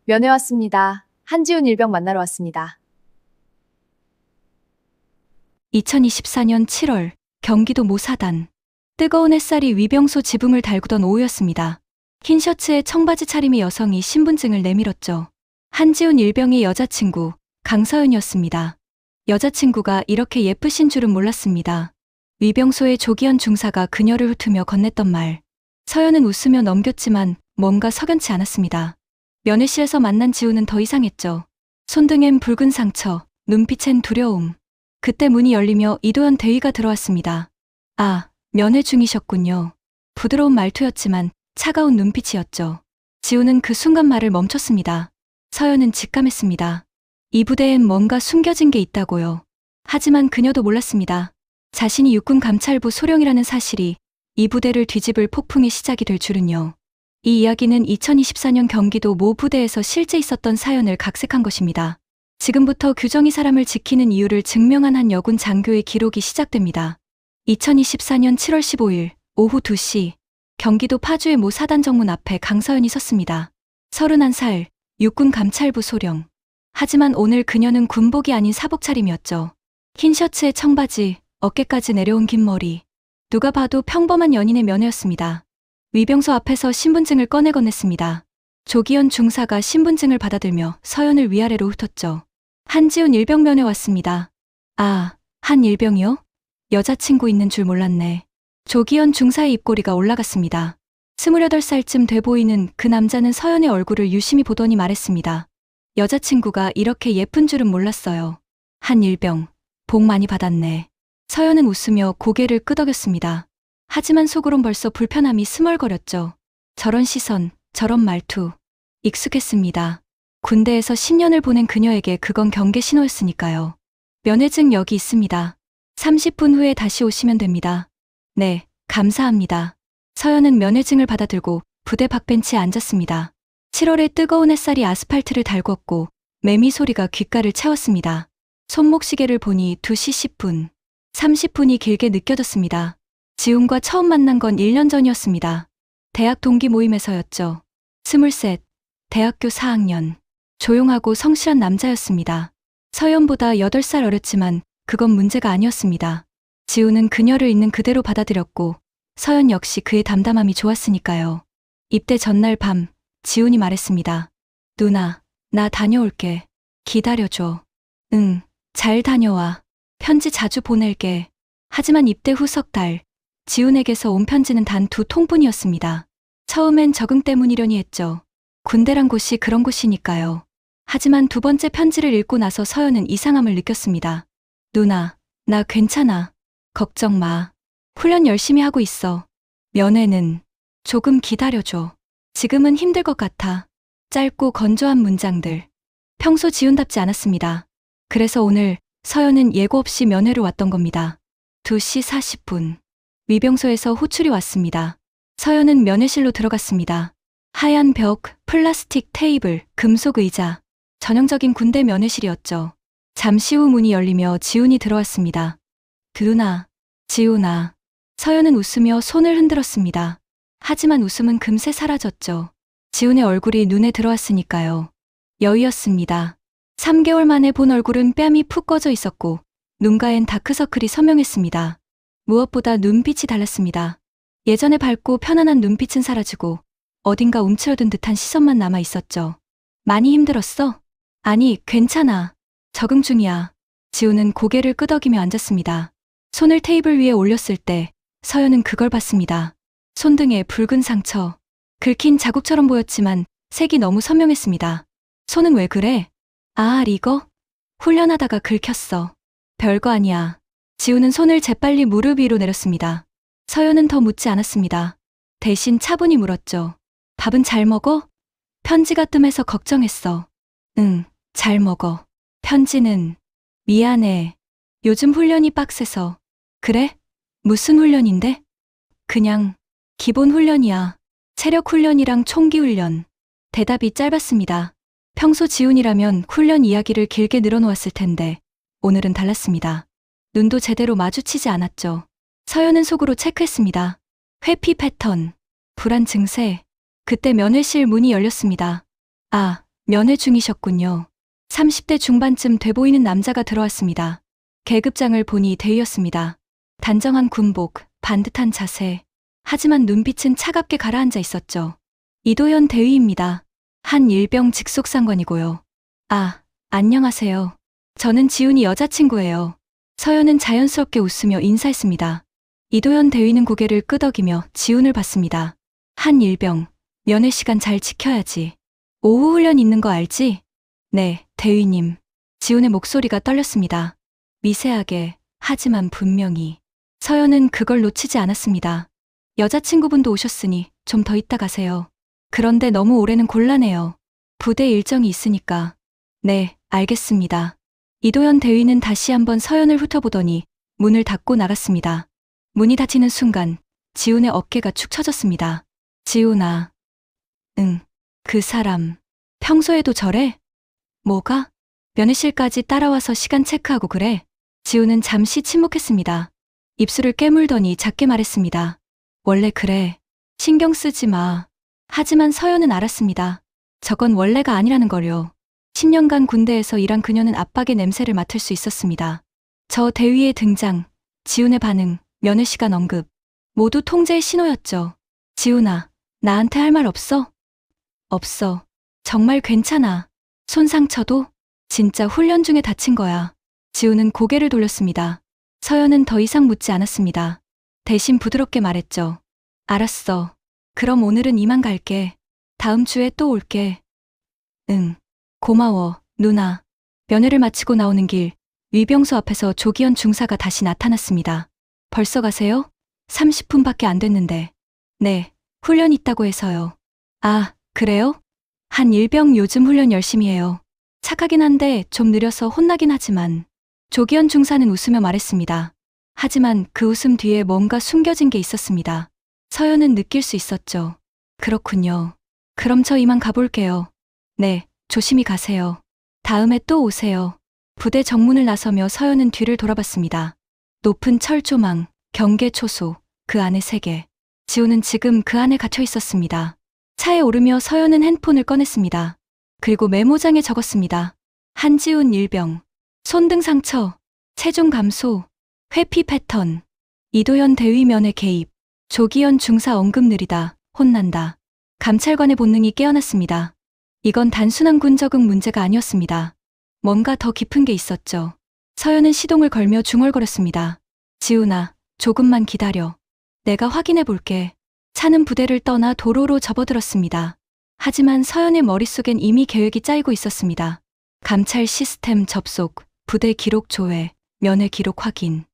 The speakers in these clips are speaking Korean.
면회 왔습니다. 한지훈 일병 만나러 왔습니다. 2024년 7월 경기도 모사단. 뜨거운 햇살이 위병소 지붕을 달구던 오후였습니다. 흰 셔츠에 청바지 차림의 여성이 신분증을 내밀었죠. 한지훈 일병의 여자친구 강서연이었습니다. 여자친구가 이렇게 예쁘신 줄은 몰랐습니다. 위병소의 조기현 중사가 그녀를 훑으며 건넸던 말. 서연은 웃으며 넘겼지만 뭔가 석연치 않았습니다. 면회실에서 만난 지훈은 더 이상했죠. 손등엔 붉은 상처, 눈빛엔 두려움. 그때 문이 열리며 이도현 대위가 들어왔습니다. 아, 면회 중이셨군요. 부드러운 말투였지만 차가운 눈빛이었죠. 지훈은 그 순간 말을 멈췄습니다. 서연은 직감했습니다. 이 부대엔 뭔가 숨겨진 게 있다고요. 하지만 그녀도 몰랐습니다. 자신이 육군 감찰부 소령이라는 사실이 이 부대를 뒤집을 폭풍의 시작이 될 줄은요. 이 이야기는 2024년 경기도 모 부대에서 실제 있었던 사연을 각색한 것입니다. 지금부터 규정이 사람을 지키는 이유를 증명한 한 여군 장교의 기록이 시작됩니다. 2024년 7월 15일 오후 2시 경기도 파주의 모 사단 정문 앞에 강서연이 섰습니다. 31살 육군 감찰부 소령. 하지만 오늘 그녀는 군복이 아닌 사복 차림이었죠. 흰 셔츠에 청바지, 어깨까지 내려온 긴 머리. 누가 봐도 평범한 연인의 면회였습니다. 위병소 앞에서 신분증을 꺼내 건넸습니다. 조기현 중사가 신분증을 받아들며 서연을 위아래로 훑었죠. 한지훈 일병 면회 왔습니다. 아, 한 일병이요? 여자친구 있는 줄 몰랐네. 조기현 중사의 입꼬리가 올라갔습니다. 28살쯤 돼 보이는 그 남자는 서연의 얼굴을 유심히 보더니 말했습니다. 여자친구가 이렇게 예쁜 줄은 몰랐어요. 한 일병, 복 많이 받았네. 서연은 웃으며 고개를 끄덕였습니다. 하지만 속으론 벌써 불편함이 스멀거렸죠. 저런 시선, 저런 말투. 익숙했습니다. 군대에서 10년을 보낸 그녀에게 그건 경계 신호였으니까요. 면회증 여기 있습니다. 30분 후에 다시 오시면 됩니다. 네, 감사합니다. 서연은 면회증을 받아들고 부대 밖벤치에 앉았습니다. 7월의 뜨거운 햇살이 아스팔트를 달궜고 매미 소리가 귓가를 채웠습니다. 손목시계를 보니 2시 10분. 30분이 길게 느껴졌습니다. 지훈과 처음 만난 건 1년 전이었습니다. 대학 동기 모임에서였죠. 23, 대학교 4학년. 조용하고 성실한 남자였습니다. 서연보다 8살 어렸지만 그건 문제가 아니었습니다. 지훈은 그녀를 있는 그대로 받아들였고 서연 역시 그의 담담함이 좋았으니까요. 입대 전날 밤 지훈이 말했습니다. 누나, 나 다녀올게. 기다려줘. 응, 잘 다녀와. 편지 자주 보낼게. 하지만 입대 후 석 달, 지훈에게서 온 편지는 단 2통뿐이었습니다. 처음엔 적응 때문이려니 했죠. 군대란 곳이 그런 곳이니까요. 하지만 두 번째 편지를 읽고 나서 서연은 이상함을 느꼈습니다. 누나, 나 괜찮아. 걱정 마. 훈련 열심히 하고 있어. 면회는 조금 기다려줘. 지금은 힘들 것 같아. 짧고 건조한 문장들. 평소 지훈답지 않았습니다. 그래서 오늘 서연은 예고 없이 면회를 왔던 겁니다. 2시 40분. 위병소에서 호출이 왔습니다. 서연은 면회실로 들어갔습니다. 하얀 벽, 플라스틱 테이블, 금속 의자. 전형적인 군대 면회실이었죠. 잠시 후 문이 열리며 지훈이 들어왔습니다. 누나, 지훈아. 서연은 웃으며 손을 흔들었습니다. 하지만 웃음은 금세 사라졌죠. 지훈의 얼굴이 눈에 들어왔으니까요. 여의었습니다. 3개월 만에 본 얼굴은 뺨이 푹 꺼져 있었고 눈가엔 다크서클이 선명했습니다. 무엇보다 눈빛이 달랐습니다. 예전에 밝고 편안한 눈빛은 사라지고 어딘가 움츠러든 듯한 시선만 남아 있었죠. 많이 힘들었어? 아니, 괜찮아. 적응 중이야. 지훈은 고개를 끄덕이며 앉았습니다. 손을 테이블 위에 올렸을 때 서연은 그걸 봤습니다. 손등에 붉은 상처. 긁힌 자국처럼 보였지만 색이 너무 선명했습니다. 손은 왜 그래? 아, 이거? 훈련하다가 긁혔어. 별거 아니야. 지훈은 손을 재빨리 무릎 위로 내렸습니다. 서연은 더 묻지 않았습니다. 대신 차분히 물었죠. 밥은 잘 먹어? 편지가 뜸해서 걱정했어. 응, 잘 먹어. 편지는 미안해. 요즘 훈련이 빡세서. 그래? 무슨 훈련인데? 그냥 기본 훈련이야. 체력 훈련이랑 총기 훈련. 대답이 짧았습니다. 평소 지훈이라면 훈련 이야기를 길게 늘어놓았을 텐데 오늘은 달랐습니다. 눈도 제대로 마주치지 않았죠. 서연은 속으로 체크했습니다. 회피 패턴, 불안 증세. 그때 면회실 문이 열렸습니다. 아, 면회 중이셨군요. 30대 중반쯤 돼 보이는 남자가 들어왔습니다. 계급장을 보니 대위였습니다. 단정한 군복, 반듯한 자세. 하지만 눈빛은 차갑게 가라앉아 있었죠. 이도현 대위입니다. 한 일병 직속상관이고요. 아, 안녕하세요. 저는 지훈이 여자친구예요. 서연은 자연스럽게 웃으며 인사했습니다. 이도현 대위는 고개를 끄덕이며 지훈을 봤습니다. 한 일병, 면회 시간 잘 지켜야지. 오후 훈련 있는 거 알지? 네, 대위님. 지훈의 목소리가 떨렸습니다. 미세하게, 하지만 분명히. 서연은 그걸 놓치지 않았습니다. 여자친구분도 오셨으니 좀 더 있다 가세요. 그런데 너무 오래는 곤란해요. 부대 일정이 있으니까. 네, 알겠습니다. 이도현 대위는 다시 한번 서연을 훑어보더니 문을 닫고 나갔습니다. 문이 닫히는 순간 지훈의 어깨가 축 처졌습니다. 지훈아. 응, 그 사람. 평소에도 저래? 뭐가? 면회실까지 따라와서 시간 체크하고 그래? 지훈은 잠시 침묵했습니다. 입술을 깨물더니 작게 말했습니다. 원래 그래. 신경 쓰지 마. 하지만 서연은 알았습니다. 저건 원래가 아니라는 걸요. 10년간 군대에서 일한 그녀는 압박의 냄새를 맡을 수 있었습니다. 저 대위의 등장, 지훈의 반응, 면회 시간 언급. 모두 통제의 신호였죠. 지훈아, 나한테 할 말 없어? 없어. 정말 괜찮아. 손상쳐도? 진짜 훈련 중에 다친 거야. 지훈은 고개를 돌렸습니다. 서연은 더 이상 묻지 않았습니다. 대신 부드럽게 말했죠. 알았어. 그럼 오늘은 이만 갈게. 다음 주에 또 올게. 응. 고마워, 누나. 면회를 마치고 나오는 길, 위병소 앞에서 조기현 중사가 다시 나타났습니다. 벌써 가세요? 30분밖에 안 됐는데. 네, 훈련 있다고 해서요. 아, 그래요? 한 일병 요즘 훈련 열심히 해요. 착하긴 한데 좀 느려서 혼나긴 하지만. 조기현 중사는 웃으며 말했습니다. 하지만 그 웃음 뒤에 뭔가 숨겨진 게 있었습니다. 서연은 느낄 수 있었죠. 그렇군요. 그럼 저 이만 가볼게요. 네, 조심히 가세요. 다음에 또 오세요. 부대 정문을 나서며 서연은 뒤를 돌아봤습니다. 높은 철조망, 경계 초소, 그 안에 세계. 지훈은 지금 그 안에 갇혀 있었습니다. 차에 오르며 서연은 핸폰을 꺼냈습니다. 그리고 메모장에 적었습니다. 한지훈 일병, 손등 상처, 체중 감소, 회피 패턴, 이도현 대위면회 개입, 조기현 중사 언급 느리다, 혼난다. 감찰관의 본능이 깨어났습니다. 이건 단순한 군적응 문제가 아니었습니다. 뭔가 더 깊은 게 있었죠. 서연은 시동을 걸며 중얼거렸습니다. 지훈아, 조금만 기다려. 내가 확인해 볼게. 차는 부대를 떠나 도로로 접어들었습니다. 하지만 서연의 머릿속엔 이미 계획이 짜이고 있었습니다. 감찰 시스템 접속, 부대 기록 조회, 면회 기록 확인.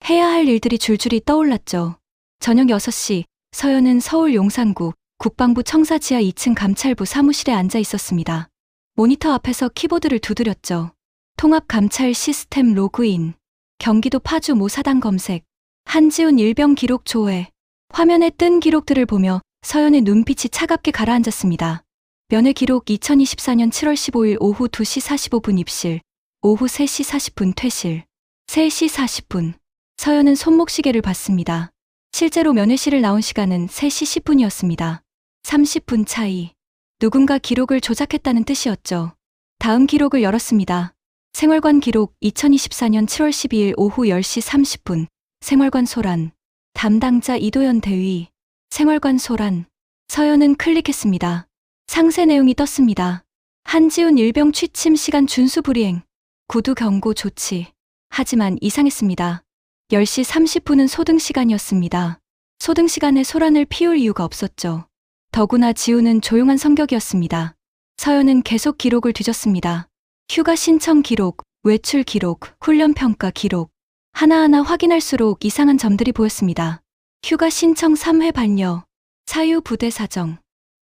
해야 할 일들이 줄줄이 떠올랐죠. 저녁 6시, 서연은 서울 용산구 국방부 청사 지하 2층 감찰부 사무실에 앉아 있었습니다. 모니터 앞에서 키보드를 두드렸죠. 통합 감찰 시스템 로그인, 경기도 파주 모사당 검색, 한지훈 일병 기록 조회. 화면에 뜬 기록들을 보며 서연의 눈빛이 차갑게 가라앉았습니다. 면회 기록 2024년 7월 15일 오후 2시 45분 입실, 오후 3시 40분 퇴실, 3시 40분. 서연은 손목시계를 봤습니다. 실제로 면회실을 나온 시간은 3시 10분이었습니다. 30분 차이. 누군가 기록을 조작했다는 뜻이었죠. 다음 기록을 열었습니다. 생활관 기록 2024년 7월 12일 오후 10시 30분. 생활관 소란. 담당자 이도현 대위. 생활관 소란. 서연은 클릭했습니다. 상세 내용이 떴습니다. 한지훈 일병 취침 시간 준수 불이행. 구두 경고 조치. 하지만 이상했습니다. 10시 30분은 소등 시간이었습니다. 소등 시간에 소란을 피울 이유가 없었죠. 더구나 지훈은 조용한 성격이었습니다. 서연은 계속 기록을 뒤졌습니다. 휴가 신청 기록, 외출 기록, 훈련 평가 기록. 하나하나 확인할수록 이상한 점들이 보였습니다. 휴가 신청 3회 반려, 사유 부대 사정,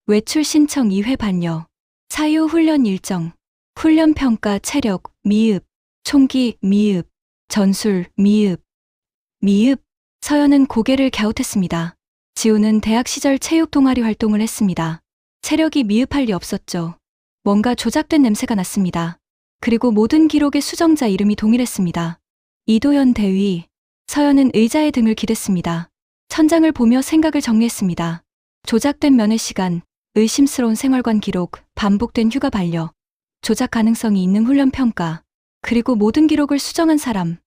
외출 신청 2회 반려, 사유 훈련 일정, 훈련 평가 체력, 미흡, 총기, 미흡, 전술, 미흡. 미흡. 서연은 고개를 갸웃했습니다. 지훈은 대학 시절 체육 동아리 활동을 했습니다. 체력이 미흡할 리 없었죠. 뭔가 조작된 냄새가 났습니다. 그리고 모든 기록의 수정자 이름이 동일했습니다. 이도현 대위. 서연은 의자에 등을 기댔습니다. 천장을 보며 생각을 정리했습니다. 조작된 면회 시간, 의심스러운 생활관 기록, 반복된 휴가 반려, 조작 가능성이 있는 훈련 평가, 그리고 모든 기록을 수정한 사람.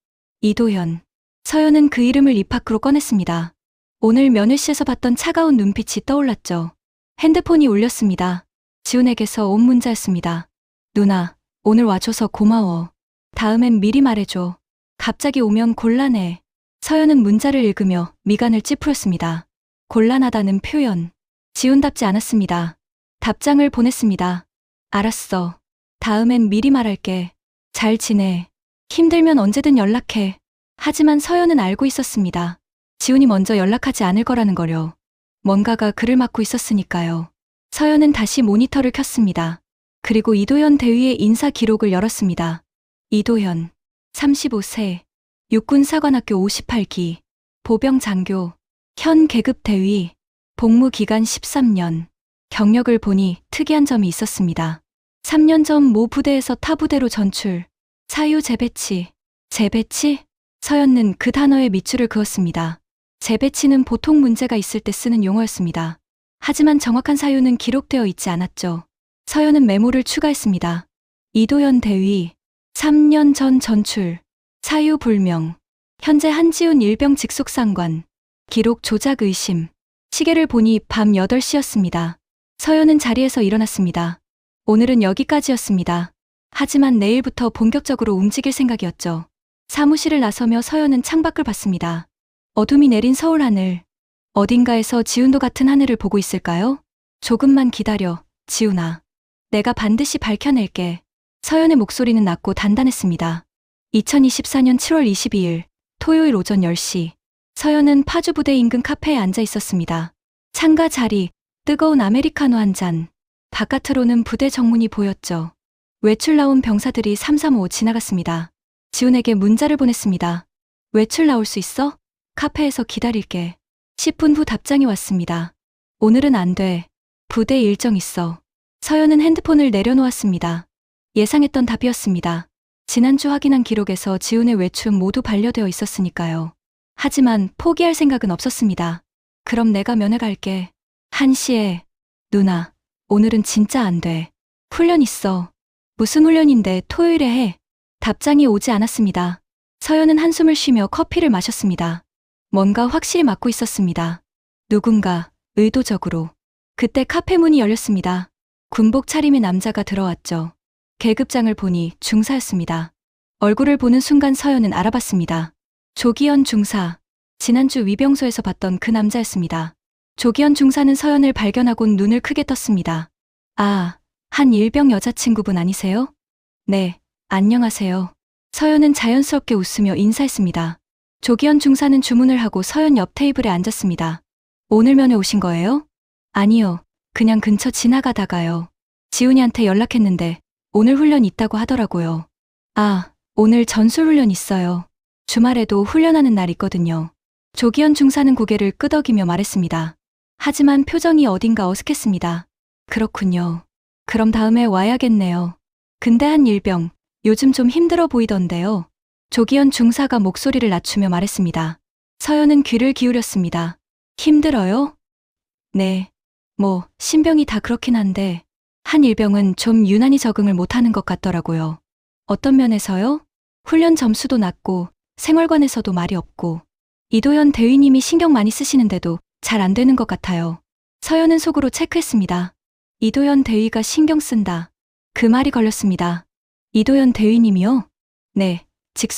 이도현. 서연은 그 이름을 입 밖으로 꺼냈습니다. 오늘 면회실에서 봤던 차가운 눈빛이 떠올랐죠. 핸드폰이 울렸습니다. 지훈에게서 온 문자였습니다. 누나, 오늘 와줘서 고마워. 다음엔 미리 말해줘. 갑자기 오면 곤란해. 서연은 문자를 읽으며 미간을 찌푸렸습니다. 곤란하다는 표현. 지훈답지 않았습니다. 답장을 보냈습니다. 알았어. 다음엔 미리 말할게. 잘 지내. 힘들면 언제든 연락해. 하지만 서연은 알고 있었습니다. 지훈이 먼저 연락하지 않을 거라는 거요. 뭔가가 그를 막고 있었으니까요. 서연은 다시 모니터를 켰습니다. 그리고 이도현 대위의 인사 기록을 열었습니다. 이도현, 35세, 육군사관학교 58기, 보병 장교, 현 계급 대위, 복무 기간 13년. 경력을 보니 특이한 점이 있었습니다. 3년 전 모 부대에서 타 부대로 전출, 사유 재배치. 재배치? 서연은 그 단어에 밑줄을 그었습니다. 재배치는 보통 문제가 있을 때 쓰는 용어였습니다. 하지만 정확한 사유는 기록되어 있지 않았죠. 서연은 메모를 추가했습니다. 이도현 대위, 3년 전 전출, 사유 불명, 현재 한지훈 일병 직속상관, 기록 조작 의심. 시계를 보니 밤 8시였습니다. 서연은 자리에서 일어났습니다. 오늘은 여기까지였습니다. 하지만 내일부터 본격적으로 움직일 생각이었죠. 사무실을 나서며 서연은 창밖을 봤습니다. 어둠이 내린 서울 하늘. 어딘가에서 지훈도 같은 하늘을 보고 있을까요? 조금만 기다려, 지훈아. 내가 반드시 밝혀낼게. 서연의 목소리는 낮고 단단했습니다. 2024년 7월 22일, 토요일 오전 10시. 서연은 파주 부대 인근 카페에 앉아 있었습니다. 창가 자리, 뜨거운 아메리카노 한 잔. 바깥으로는 부대 정문이 보였죠. 외출 나온 병사들이 335 지나갔습니다. 지훈에게 문자를 보냈습니다. 외출 나올 수 있어? 카페에서 기다릴게. 10분 후 답장이 왔습니다. 오늘은 안 돼. 부대 일정 있어. 서연은 핸드폰을 내려놓았습니다. 예상했던 답이었습니다. 지난주 확인한 기록에서 지훈의 외출 모두 반려되어 있었으니까요. 하지만 포기할 생각은 없었습니다. 그럼 내가 면회 갈게. 1시에. 누나, 오늘은 진짜 안 돼. 훈련 있어. 무슨 훈련인데 토요일에 해. 답장이 오지 않았습니다. 서연은 한숨을 쉬며 커피를 마셨습니다. 뭔가 확실히 맞고 있었습니다. 누군가, 의도적으로. 그때 카페 문이 열렸습니다. 군복 차림의 남자가 들어왔죠. 계급장을 보니 중사였습니다. 얼굴을 보는 순간 서연은 알아봤습니다. 조기현 중사. 지난주 위병소에서 봤던 그 남자였습니다. 조기현 중사는 서연을 발견하곤 눈을 크게 떴습니다. 아, 한 일병 여자친구분 아니세요? 네, 안녕하세요. 서연은 자연스럽게 웃으며 인사했습니다. 조기현 중사는 주문을 하고 서연 옆 테이블에 앉았습니다. 오늘 면회 오신 거예요? 아니요, 그냥 근처 지나가다가요. 지훈이한테 연락했는데 오늘 훈련 있다고 하더라고요. 아, 오늘 전술훈련 있어요. 주말에도 훈련하는 날 있거든요. 조기현 중사는 고개를 끄덕이며 말했습니다. 하지만 표정이 어딘가 어색했습니다. 그렇군요. 그럼 다음에 와야겠네요. 근데 한 일병, 요즘 좀 힘들어 보이던데요. 조기현 중사가 목소리를 낮추며 말했습니다. 서연은 귀를 기울였습니다. 힘들어요? 네. 뭐, 신병이 다 그렇긴 한데, 한 일병은 좀 유난히 적응을 못하는 것 같더라고요. 어떤 면에서요? 훈련 점수도 낮고, 생활관에서도 말이 없고, 이도현 대위님이 신경 많이 쓰시는데도 잘 안 되는 것 같아요. 서연은 속으로 체크했습니다. 이도현 대위가 신경 쓴다. 그 말이 걸렸습니다. 이도현 대위님이요? 네,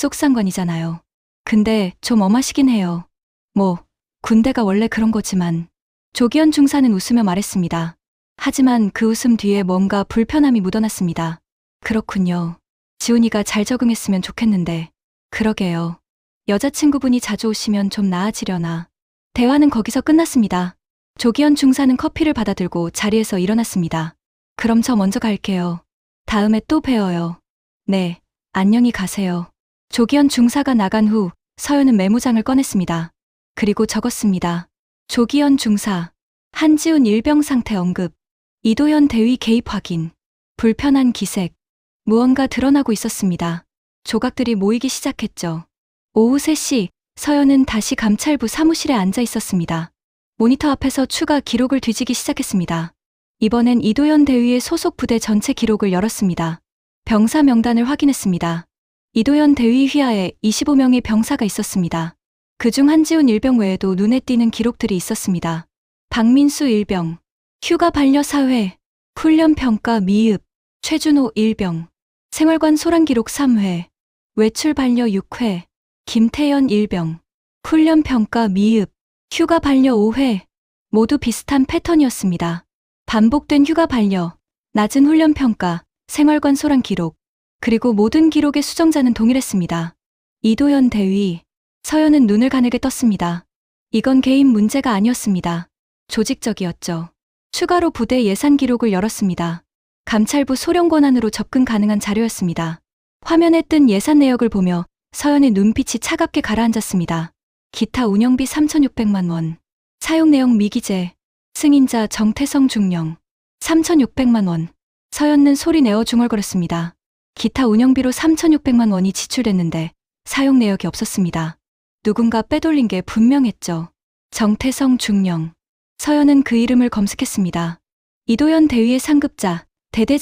직속상관이잖아요. 근데 좀 엄하시긴 해요. 뭐, 군대가 원래 그런 거지만. 조기현 중사는 웃으며 말했습니다. 하지만 그 웃음 뒤에 뭔가 불편함이 묻어났습니다. 그렇군요. 지훈이가 잘 적응했으면 좋겠는데. 그러게요. 여자친구분이 자주 오시면 좀 나아지려나. 대화는 거기서 끝났습니다. 조기현 중사는 커피를 받아들고 자리에서 일어났습니다. 그럼 저 먼저 갈게요. 다음에 또 봬요. 네, 안녕히 가세요. 조기현 중사가 나간 후 서연은 메모장을 꺼냈습니다. 그리고 적었습니다. 조기현 중사, 한지훈 일병 상태 언급, 이도현 대위 개입 확인, 불편한 기색, 무언가 드러나고 있었습니다. 조각들이 모이기 시작했죠. 오후 3시, 서연은 다시 감찰부 사무실에 앉아 있었습니다. 모니터 앞에서 추가 기록을 뒤지기 시작했습니다. 이번엔 이도현 대위의 소속 부대 전체 기록을 열었습니다. 병사 명단을 확인했습니다. 이도현 대위 휘하에 25명의 병사가 있었습니다. 그중 한지훈 일병 외에도 눈에 띄는 기록들이 있었습니다. 박민수 일병, 휴가 반려 4회, 훈련 평가 미흡, 최준호 일병, 생활관 소란 기록 3회, 외출 반려 6회, 김태연 일병, 훈련 평가 미흡, 휴가 반려 5회, 모두 비슷한 패턴이었습니다. 반복된 휴가 반려, 낮은 훈련 평가, 생활관 소란 기록, 그리고 모든 기록의 수정자는 동일했습니다. 이도현 대위, 서현은 눈을 가늘게 떴습니다. 이건 개인 문제가 아니었습니다. 조직적이었죠. 추가로 부대 예산 기록을 열었습니다. 감찰부 소령 권한으로 접근 가능한 자료였습니다. 화면에 뜬 예산 내역을 보며 서현의 눈빛이 차갑게 가라앉았습니다. 기타 운영비 3,600만 원. 사용 내용 미기재. 승인자 정태성 중령. 3,600만 원. 서현은 소리 내어 중얼거렸습니다. 기타 운영비로 3,600만 원이 지출됐는데 사용 내역이 없었습니다. 누군가 빼돌린 게 분명했죠. 정태성 중령. 서현은 그 이름을 검색했습니다. 이도현 대위의 상급자,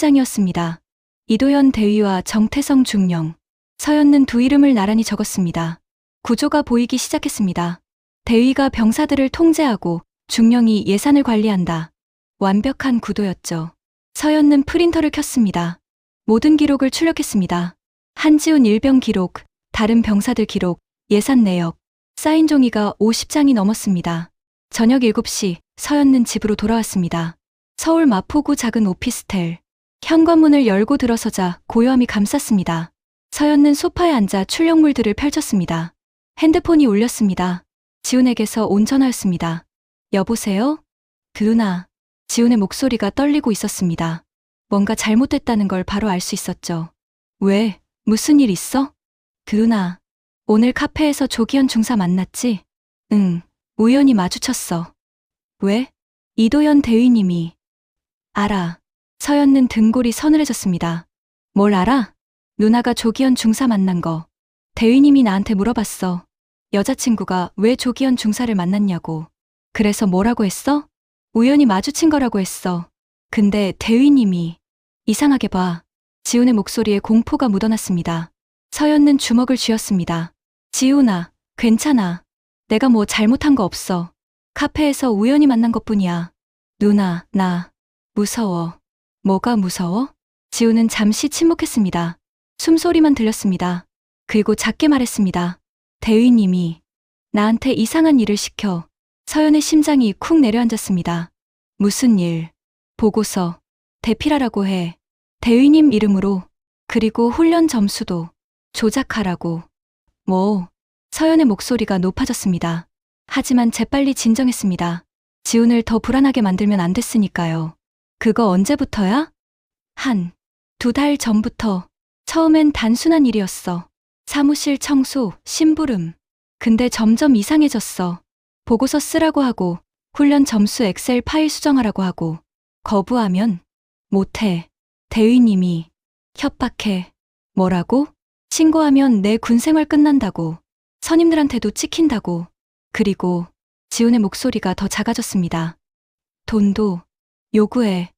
대대장이었습니다. 이도현 대위와 정태성 중령. 서현은 두 이름을 나란히 적었습니다. 구조가 보이기 시작했습니다. 대위가 병사들을 통제하고 중령이 예산을 관리한다. 완벽한 구도였죠. 서현은 프린터를 켰습니다. 모든 기록을 출력했습니다. 한지훈 일병 기록, 다른 병사들 기록, 예산 내역, 사인 종이가 50장이 넘었습니다. 저녁 7시 서현은 집으로 돌아왔습니다. 서울 마포구 작은 오피스텔. 현관문을 열고 들어서자 고요함이 감쌌습니다. 서현은 소파에 앉아 출력물들을 펼쳤습니다. 핸드폰이 울렸습니다. 지훈에게서 온 전화였습니다. 여보세요? 누나. 지훈의 목소리가 떨리고 있었습니다. 뭔가 잘못됐다는 걸 바로 알 수 있었죠. 왜? 무슨 일 있어? 누나. 오늘 카페에서 조기현 중사 만났지? 응. 우연히 마주쳤어. 왜? 이도현 대위님이. 알아. 서현은 등골이 서늘해졌습니다. 뭘 알아? 누나가 조기현 중사 만난 거. 대위님이 나한테 물어봤어. 여자친구가 왜 조기현 중사를 만났냐고. 그래서 뭐라고 했어? 우연히 마주친 거라고 했어. 근데 대위님이. 이상하게 봐. 지훈의 목소리에 공포가 묻어났습니다. 서현은 주먹을 쥐었습니다. 지훈아, 괜찮아. 내가 뭐 잘못한 거 없어. 카페에서 우연히 만난 것뿐이야. 누나, 나 무서워. 뭐가 무서워? 지훈은 잠시 침묵했습니다. 숨소리만 들렸습니다. 그리고 작게 말했습니다. 대위님이 나한테 이상한 일을 시켜. 서연의 심장이 쿵 내려앉았습니다. 무슨 일? 보고서. 대필하라고 해. 대위님 이름으로. 그리고 훈련 점수도 조작하라고. 뭐? 서연의 목소리가 높아졌습니다. 하지만 재빨리 진정했습니다. 지훈을 더 불안하게 만들면 안 됐으니까요. 그거 언제부터야? 한 2달 전부터. 처음엔 단순한 일이었어. 사무실 청소, 심부름. 근데 점점 이상해졌어. 보고서 쓰라고 하고, 훈련 점수 엑셀 파일 수정하라고 하고, 거부하면 못해. 대위님이 협박해. 뭐라고? 신고하면 내 군생활 끝난다고. 선임들한테도 찍힌다고. 그리고 지훈의 목소리가 더 작아졌습니다. 돈도 요구해.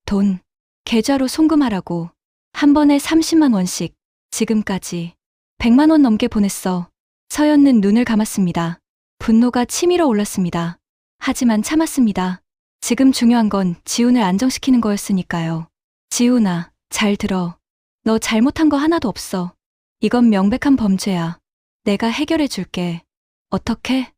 돈. 계좌로 송금하라고. 한 번에 30만 원씩. 지금까지 100만 원 넘게 보냈어. 서연은 눈을 감았습니다. 분노가 치밀어 올랐습니다. 하지만 참았습니다. 지금 중요한 건 지훈을 안정시키는 거였으니까요. 지훈아, 잘 들어. 너 잘못한 거 하나도 없어. 이건 명백한 범죄야. 내가 해결해 줄게. 어떻게?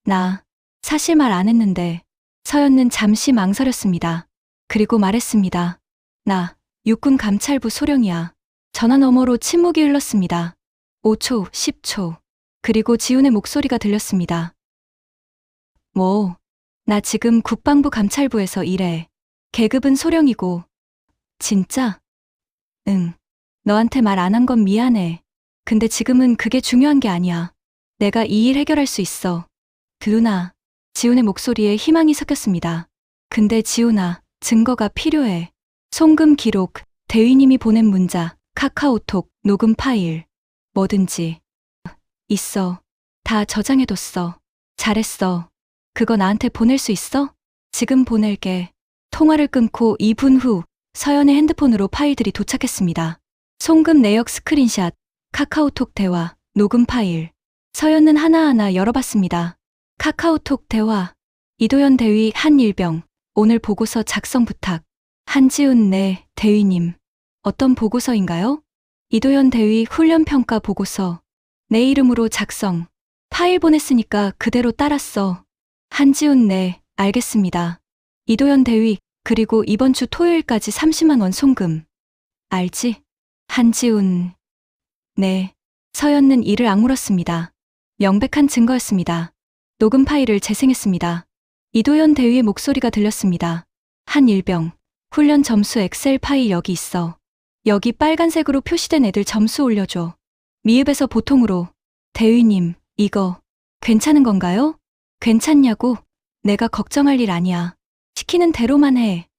나 사실 말 안 했는데. 서연은 잠시 망설였습니다. 그리고 말했습니다. 나 육군 감찰부 소령이야. 전화 너머로 침묵이 흘렀습니다. 5초, 10초. 그리고 지훈의 목소리가 들렸습니다. 뭐? 나 지금 국방부 감찰부에서 일해. 계급은 소령이고. 진짜? 응. 너한테 말 안 한 건 미안해. 근데 지금은 그게 중요한 게 아니야. 내가 이 일 해결할 수 있어. 누나. 지훈의 목소리에 희망이 섞였습니다. 근데 지훈아, 증거가 필요해. 송금 기록, 대위님이 보낸 문자, 카카오톡, 녹음 파일. 뭐든지. 있어. 다 저장해뒀어. 잘했어. 그거 나한테 보낼 수 있어? 지금 보낼게. 통화를 끊고 2분 후 서연의 핸드폰으로 파일들이 도착했습니다. 송금 내역 스크린샷, 카카오톡 대화, 녹음 파일. 서연은 하나하나 열어봤습니다. 카카오톡 대화. 이도현 대위 한일병. 오늘 보고서 작성 부탁. 한지훈 네, 대위님. 어떤 보고서인가요? 이도현 대위 훈련평가 보고서. 내 이름으로 작성. 파일 보냈으니까 그대로 따랐어. 한지훈 네, 알겠습니다. 이도현 대위, 그리고 이번 주 토요일까지 30만 원 송금. 알지? 한지훈. 네. 서연은 이를 악물었습니다. 명백한 증거였습니다. 녹음 파일을 재생했습니다. 이도현 대위의 목소리가 들렸습니다. 한일병. 훈련 점수 엑셀 파일 여기 있어. 여기 빨간색으로 표시된 애들 점수 올려줘. 미흡에서 보통으로. 대위님, 이거 괜찮은 건가요? 괜찮냐고? 내가 걱정할 일 아니야. 시키는 대로만 해.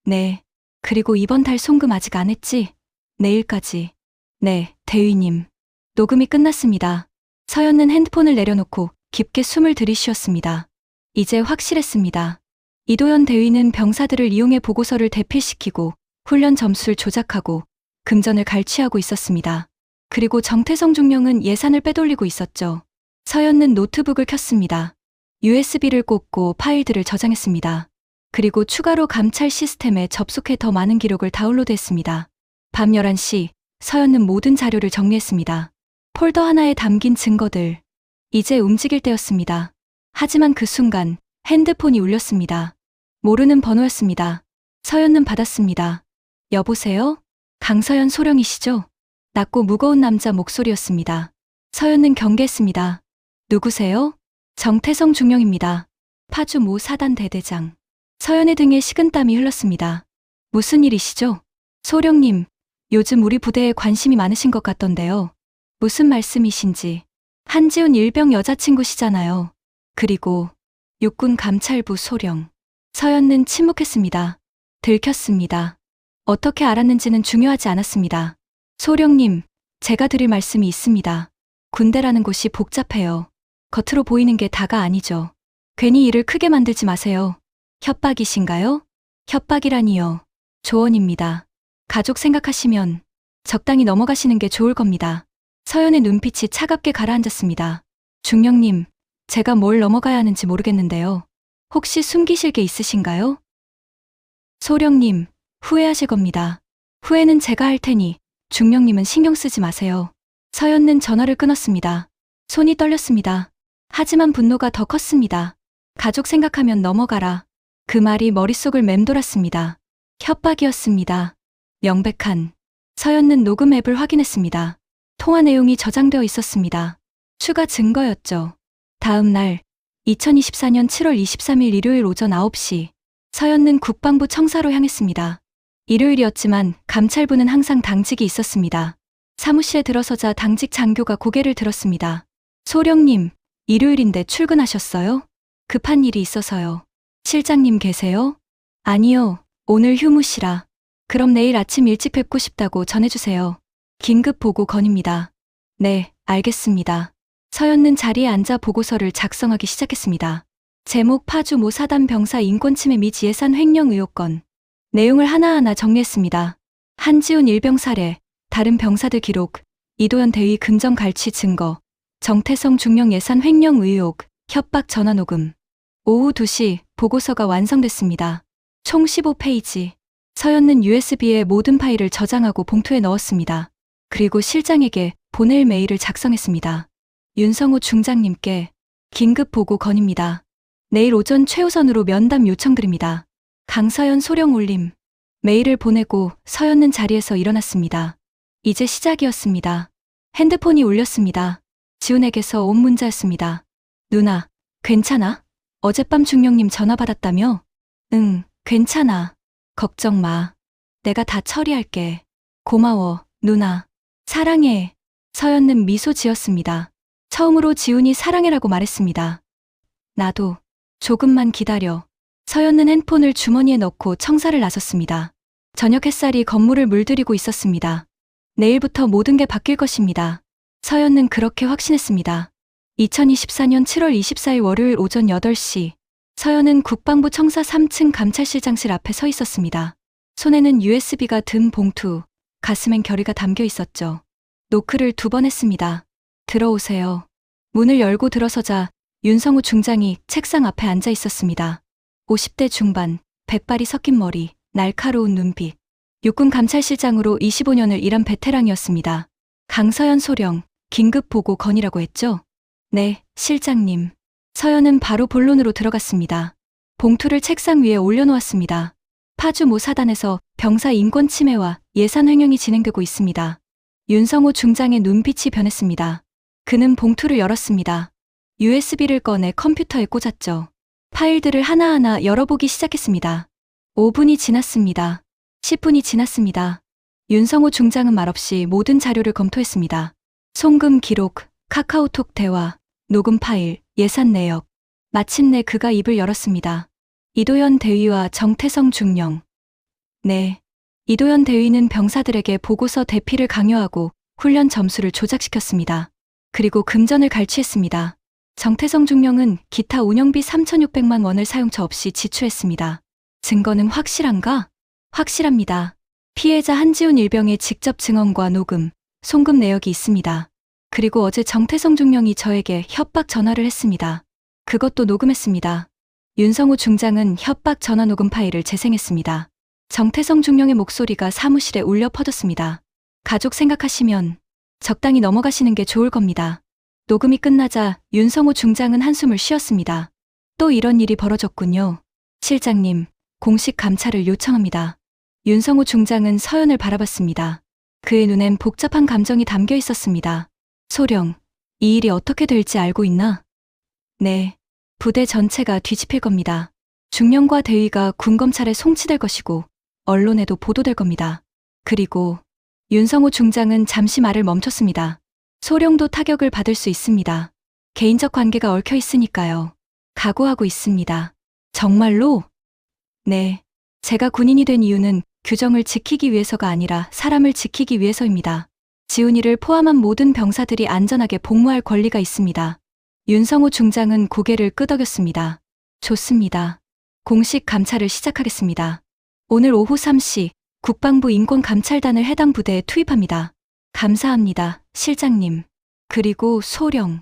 네. 그리고 이번 달 송금 아직 안 했지? 내일까지. 네, 대위님. 녹음이 끝났습니다. 서연은 핸드폰을 내려놓고 깊게 숨을 들이쉬었습니다. 이제 확실했습니다. 이도현 대위는 병사들을 이용해 보고서를 대필시키고 훈련 점수를 조작하고 금전을 갈취하고 있었습니다. 그리고 정태성 중령은 예산을 빼돌리고 있었죠. 서연은 노트북을 켰습니다. USB를 꽂고 파일들을 저장했습니다. 그리고 추가로 감찰 시스템에 접속해 더 많은 기록을 다운로드했습니다. 밤 11시, 서연은 모든 자료를 정리했습니다. 폴더 하나에 담긴 증거들. 이제 움직일 때였습니다. 하지만 그 순간 핸드폰이 울렸습니다. 모르는 번호였습니다. 서연은 받았습니다. 여보세요? 강서연 소령이시죠? 낮고 무거운 남자 목소리였습니다. 서연은 경계했습니다. 누구세요? 정태성 중령입니다. 파주 모 사단 대대장. 서연의 등에 식은땀이 흘렀습니다. 무슨 일이시죠? 소령님, 요즘 우리 부대에 관심이 많으신 것 같던데요. 무슨 말씀이신지. 한지훈 일병 여자친구시잖아요. 그리고 육군 감찰부 소령. 서연은 침묵했습니다. 들켰습니다. 어떻게 알았는지는 중요하지 않았습니다. 소령님, 제가 드릴 말씀이 있습니다. 군대라는 곳이 복잡해요. 겉으로 보이는 게 다가 아니죠. 괜히 일을 크게 만들지 마세요. 협박이신가요? 협박이라니요. 조언입니다. 가족 생각하시면 적당히 넘어가시는 게 좋을 겁니다. 서연의 눈빛이 차갑게 가라앉았습니다. 중령님, 제가 뭘 넘어가야 하는지 모르겠는데요. 혹시 숨기실 게 있으신가요? 소령님, 후회하실 겁니다. 후회는 제가 할 테니 중령님은 신경 쓰지 마세요. 서연은 전화를 끊었습니다. 손이 떨렸습니다. 하지만 분노가 더 컸습니다. 가족 생각하면 넘어가라. 그 말이 머릿속을 맴돌았습니다. 협박이었습니다. 명백한. 서연은 녹음 앱을 확인했습니다. 통화 내용이 저장되어 있었습니다. 추가 증거였죠. 다음 날 2024년 7월 23일 일요일 오전 9시 서연은 국방부 청사로 향했습니다. 일요일이었지만 감찰부는 항상 당직이 있었습니다. 사무실에 들어서자 당직 장교가 고개를 들었습니다. 소령님, 일요일인데 출근하셨어요? 급한 일이 있어서요. 실장님 계세요? 아니요, 오늘 휴무시라. 그럼 내일 아침 일찍 뵙고 싶다고 전해주세요. 긴급 보고 건입니다. 네, 알겠습니다. 서연은 자리에 앉아 보고서를 작성하기 시작했습니다. 제목 파주 모 사단 병사 인권침해 및 예산 횡령 의혹건. 내용을 하나하나 정리했습니다. 한지훈 일병 사례, 다른 병사들 기록, 이도현 대위 금전 갈취 증거, 정태성 중령 예산 횡령 의혹, 협박 전화 녹음. 오후 2시 보고서가 완성됐습니다. 총 15페이지. 서연은 USB에 모든 파일을 저장하고 봉투에 넣었습니다. 그리고 실장에게 보낼 메일을 작성했습니다. 윤성호 중장님께 긴급 보고 건입니다. 내일 오전 최우선으로 면담 요청드립니다. 강서연 소령 올림. 메일을 보내고 서연은 자리에서 일어났습니다. 이제 시작이었습니다. 핸드폰이 울렸습니다. 지훈에게서 온 문자였습니다. 누나, 괜찮아? 어젯밤 중령님 전화 받았다며? 응, 괜찮아. 걱정 마. 내가 다 처리할게. 고마워, 누나. 사랑해. 서연은 미소 지었습니다. 처음으로 지훈이 사랑해라고 말했습니다. 나도. 조금만 기다려. 서연은 핸폰을 주머니에 넣고 청사를 나섰습니다. 저녁 햇살이 건물을 물들이고 있었습니다. 내일부터 모든 게 바뀔 것입니다. 서연은 그렇게 확신했습니다. 2024년 7월 24일 월요일 오전 8시, 서연은 국방부 청사 3층 감찰실장실 앞에 서 있었습니다. 손에는 USB가 든 봉투, 가슴엔 결의가 담겨 있었죠. 노크를 2번 했습니다. 들어오세요. 문을 열고 들어서자 윤성우 중장이 책상 앞에 앉아 있었습니다. 50대 중반, 백발이 섞인 머리, 날카로운 눈빛. 육군 감찰실장으로 25년을 일한 베테랑이었습니다. 강서연 소령, 긴급 보고 건의라고 했죠? 네, 실장님. 서연은 바로 본론으로 들어갔습니다. 봉투를 책상 위에 올려놓았습니다. 파주 모 사단에서 병사 인권 침해와 예산 횡령이 진행되고 있습니다. 윤성호 중장의 눈빛이 변했습니다. 그는 봉투를 열었습니다. USB를 꺼내 컴퓨터에 꽂았죠. 파일들을 하나하나 열어보기 시작했습니다. 5분이 지났습니다. 10분이 지났습니다. 윤성호 중장은 말없이 모든 자료를 검토했습니다. 송금 기록, 카카오톡 대화, 녹음 파일, 예산 내역. 마침내 그가 입을 열었습니다. 이도현 대위와 정태성 중령. 네. 이도현 대위는 병사들에게 보고서 대피를 강요하고 훈련 점수를 조작시켰습니다. 그리고 금전을 갈취했습니다. 정태성 중령은 기타 운영비 3,600만 원을 사용처 없이 지출했습니다. 증거는 확실한가? 확실합니다. 피해자 한지훈 일병의 직접 증언과 녹음, 송금 내역이 있습니다. 그리고 어제 정태성 중령이 저에게 협박 전화를 했습니다. 그것도 녹음했습니다. 윤성우 중장은 협박 전화 녹음 파일을 재생했습니다. 정태성 중령의 목소리가 사무실에 울려 퍼졌습니다. 가족 생각하시면 적당히 넘어가시는 게 좋을 겁니다. 녹음이 끝나자 윤성우 중장은 한숨을 쉬었습니다. 또 이런 일이 벌어졌군요. 실장님, 공식 감찰을 요청합니다. 윤성우 중장은 서연을 바라봤습니다. 그의 눈엔 복잡한 감정이 담겨 있었습니다. 소령, 이 일이 어떻게 될지 알고 있나? 네. 부대 전체가 뒤집힐 겁니다. 중령과 대위가 군검찰에 송치될 것이고 언론에도 보도될 겁니다. 그리고 윤성우 중장은 잠시 말을 멈췄습니다. 소령도 타격을 받을 수 있습니다. 개인적 관계가 얽혀 있으니까요. 각오하고 있습니다. 정말로? 네. 제가 군인이 된 이유는 규정을 지키기 위해서가 아니라 사람을 지키기 위해서입니다. 지훈이를 포함한 모든 병사들이 안전하게 복무할 권리가 있습니다. 윤성우 중장은 고개를 끄덕였습니다. 좋습니다. 공식 감찰을 시작하겠습니다. 오늘 오후 3시 국방부 인권감찰단을 해당 부대에 투입합니다. 감사합니다, 실장님. 그리고 소령.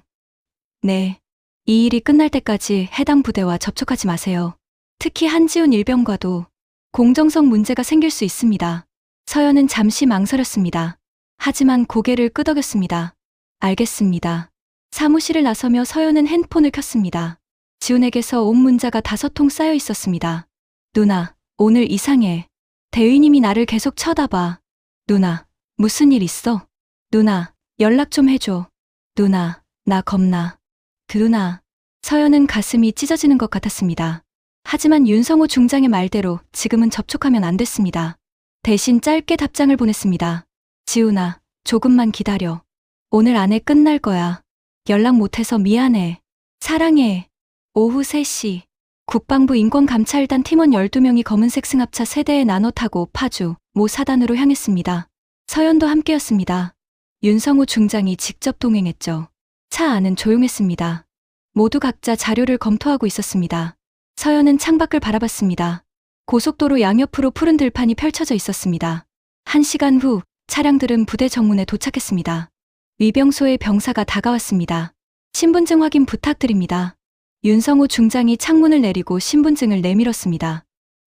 네. 이 일이 끝날 때까지 해당 부대와 접촉하지 마세요. 특히 한지훈 일병과도 공정성 문제가 생길 수 있습니다. 서연은 잠시 망설였습니다. 하지만 고개를 끄덕였습니다. 알겠습니다. 사무실을 나서며 서연은 핸드폰을 켰습니다. 지훈에게서 온 문자가 5통 쌓여 있었습니다. 누나, 오늘 이상해. 대위님이 나를 계속 쳐다봐. 누나, 무슨 일 있어? 누나, 연락 좀 해줘. 누나, 나 겁나. 누나. 서연은 가슴이 찢어지는 것 같았습니다. 하지만 윤성우 중장의 말대로 지금은 접촉하면 안 됐습니다. 대신 짧게 답장을 보냈습니다. 지훈아, 조금만 기다려. 오늘 안에 끝날 거야. 연락 못해서 미안해. 사랑해. 오후 3시. 국방부 인권감찰단 팀원 12명이 검은색 승합차 3대에 나눠 타고 파주 모 사단으로 향했습니다. 서연도 함께였습니다. 윤성우 중장이 직접 동행했죠. 차 안은 조용했습니다. 모두 각자 자료를 검토하고 있었습니다. 서연은 창밖을 바라봤습니다. 고속도로 양옆으로 푸른 들판이 펼쳐져 있었습니다. 1시간 후 차량들은 부대 정문에 도착했습니다. 위병소의 병사가 다가왔습니다. 신분증 확인 부탁드립니다. 윤성우 중장이 창문을 내리고 신분증을 내밀었습니다.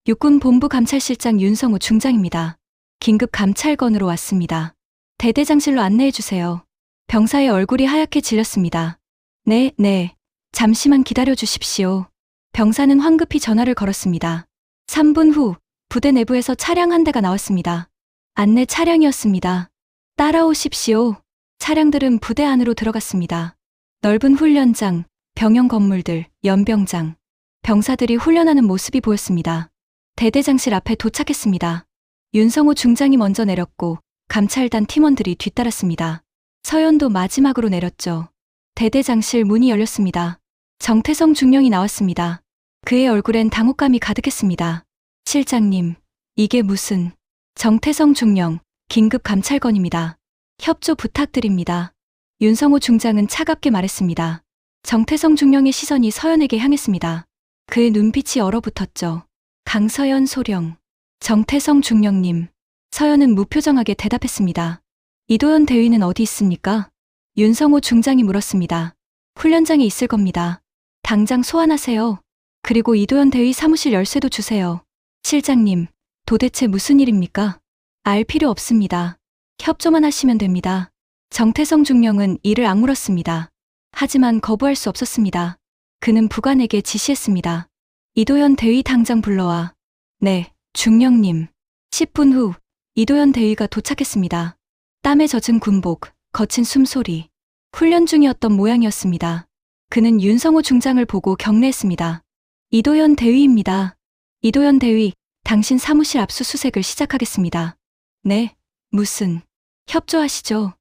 육군 본부 감찰실장 윤성우 중장입니다. 긴급 감찰건으로 왔습니다. 대대장실로 안내해 주세요. 병사의 얼굴이 하얗게 질렸습니다. 네. 잠시만 기다려 주십시오. 병사는 황급히 전화를 걸었습니다. 3분 후 부대 내부에서 차량 한 대가 나왔습니다. 안내 차량이었습니다. 따라오십시오. 차량들은 부대 안으로 들어갔습니다. 넓은 훈련장, 병영 건물들, 연병장. 병사들이 훈련하는 모습이 보였습니다. 대대장실 앞에 도착했습니다. 윤성우 중장이 먼저 내렸고 감찰단 팀원들이 뒤따랐습니다. 서연도 마지막으로 내렸죠. 대대장실 문이 열렸습니다. 정태성 중령이 나왔습니다. 그의 얼굴엔 당혹감이 가득했습니다. 실장님, 이게 무슨... 정태성 중령, 긴급 감찰건입니다. 협조 부탁드립니다. 윤성우 중장은 차갑게 말했습니다. 정태성 중령의 시선이 서연에게 향했습니다. 그의 눈빛이 얼어붙었죠. 강서연 소령. 정태성 중령님. 서연은 무표정하게 대답했습니다. 이도현 대위는 어디 있습니까? 윤성호 중장이 물었습니다. 훈련장에 있을 겁니다. 당장 소환하세요. 그리고 이도현 대위 사무실 열쇠도 주세요. 실장님, 도대체 무슨 일입니까? 알 필요 없습니다. 협조만 하시면 됩니다. 정태성 중령은 이를 악물었습니다. 하지만 거부할 수 없었습니다. 그는 부관에게 지시했습니다. 이도현 대위 당장 불러와. 네, 중령님. 10분 후 이도현 대위가 도착했습니다. 땀에 젖은 군복, 거친 숨소리. 훈련 중이었던 모양이었습니다. 그는 윤성호 중장을 보고 경례했습니다. 이도현 대위입니다. 이도현 대위, 당신 사무실 압수수색을 시작하겠습니다. 네, 무슨. 협조하시죠.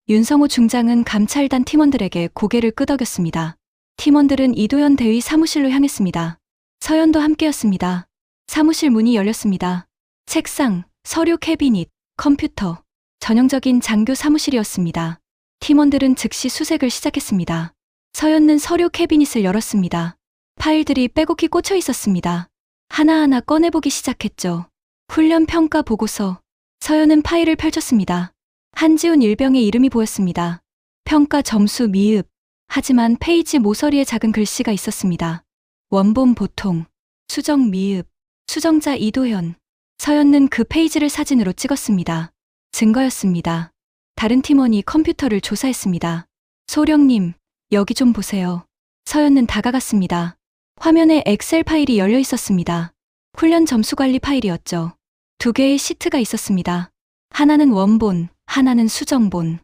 윤성호 중장은 감찰단 팀원들에게 고개를 끄덕였습니다. 팀원들은 이도현 대위 사무실로 향했습니다. 서연도 함께였습니다. 사무실 문이 열렸습니다. 책상, 서류 캐비닛, 컴퓨터. 전형적인 장교 사무실이었습니다. 팀원들은 즉시 수색을 시작했습니다. 서연은 서류 캐비닛을 열었습니다. 파일들이 빼곡히 꽂혀 있었습니다. 하나하나 꺼내보기 시작했죠. 훈련 평가 보고서. 서연은 파일을 펼쳤습니다. 한지훈 일병의 이름이 보였습니다. 평가 점수 미흡. 하지만 페이지 모서리에 작은 글씨가 있었습니다. 원본 보통. 수정 미흡. 수정자 이도현. 서연은 그 페이지를 사진으로 찍었습니다. 증거였습니다. 다른 팀원이 컴퓨터를 조사했습니다. 소령님, 여기 좀 보세요. 서연은 다가갔습니다. 화면에 엑셀 파일이 열려 있었습니다. 훈련 점수 관리 파일이었죠. 2개의 시트가 있었습니다. 하나는 원본, 하나는 수정본.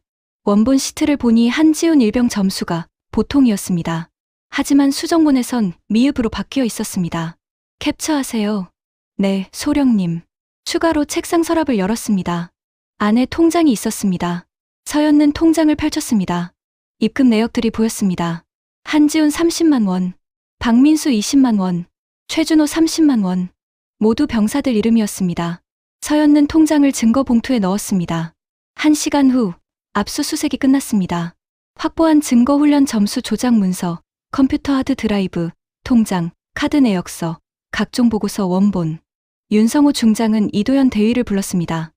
원본 시트를 보니 한지훈 일병 점수가 보통이었습니다. 하지만 수정본에선 미흡으로 바뀌어 있었습니다. 캡처하세요. 네, 소령님. 추가로 책상 서랍을 열었습니다. 안에 통장이 있었습니다. 서연은 통장을 펼쳤습니다. 입금 내역들이 보였습니다. 한지훈 30만 원, 박민수 20만 원, 최준호 30만 원. 모두 병사들 이름이었습니다. 서연은 통장을 증거 봉투에 넣었습니다. 1시간 후 압수수색이 끝났습니다. 확보한 증거 훈련 점수 조작 문서, 컴퓨터 하드 드라이브, 통장, 카드 내역서, 각종 보고서 원본. 윤성호 중장은 이도현 대위를 불렀습니다.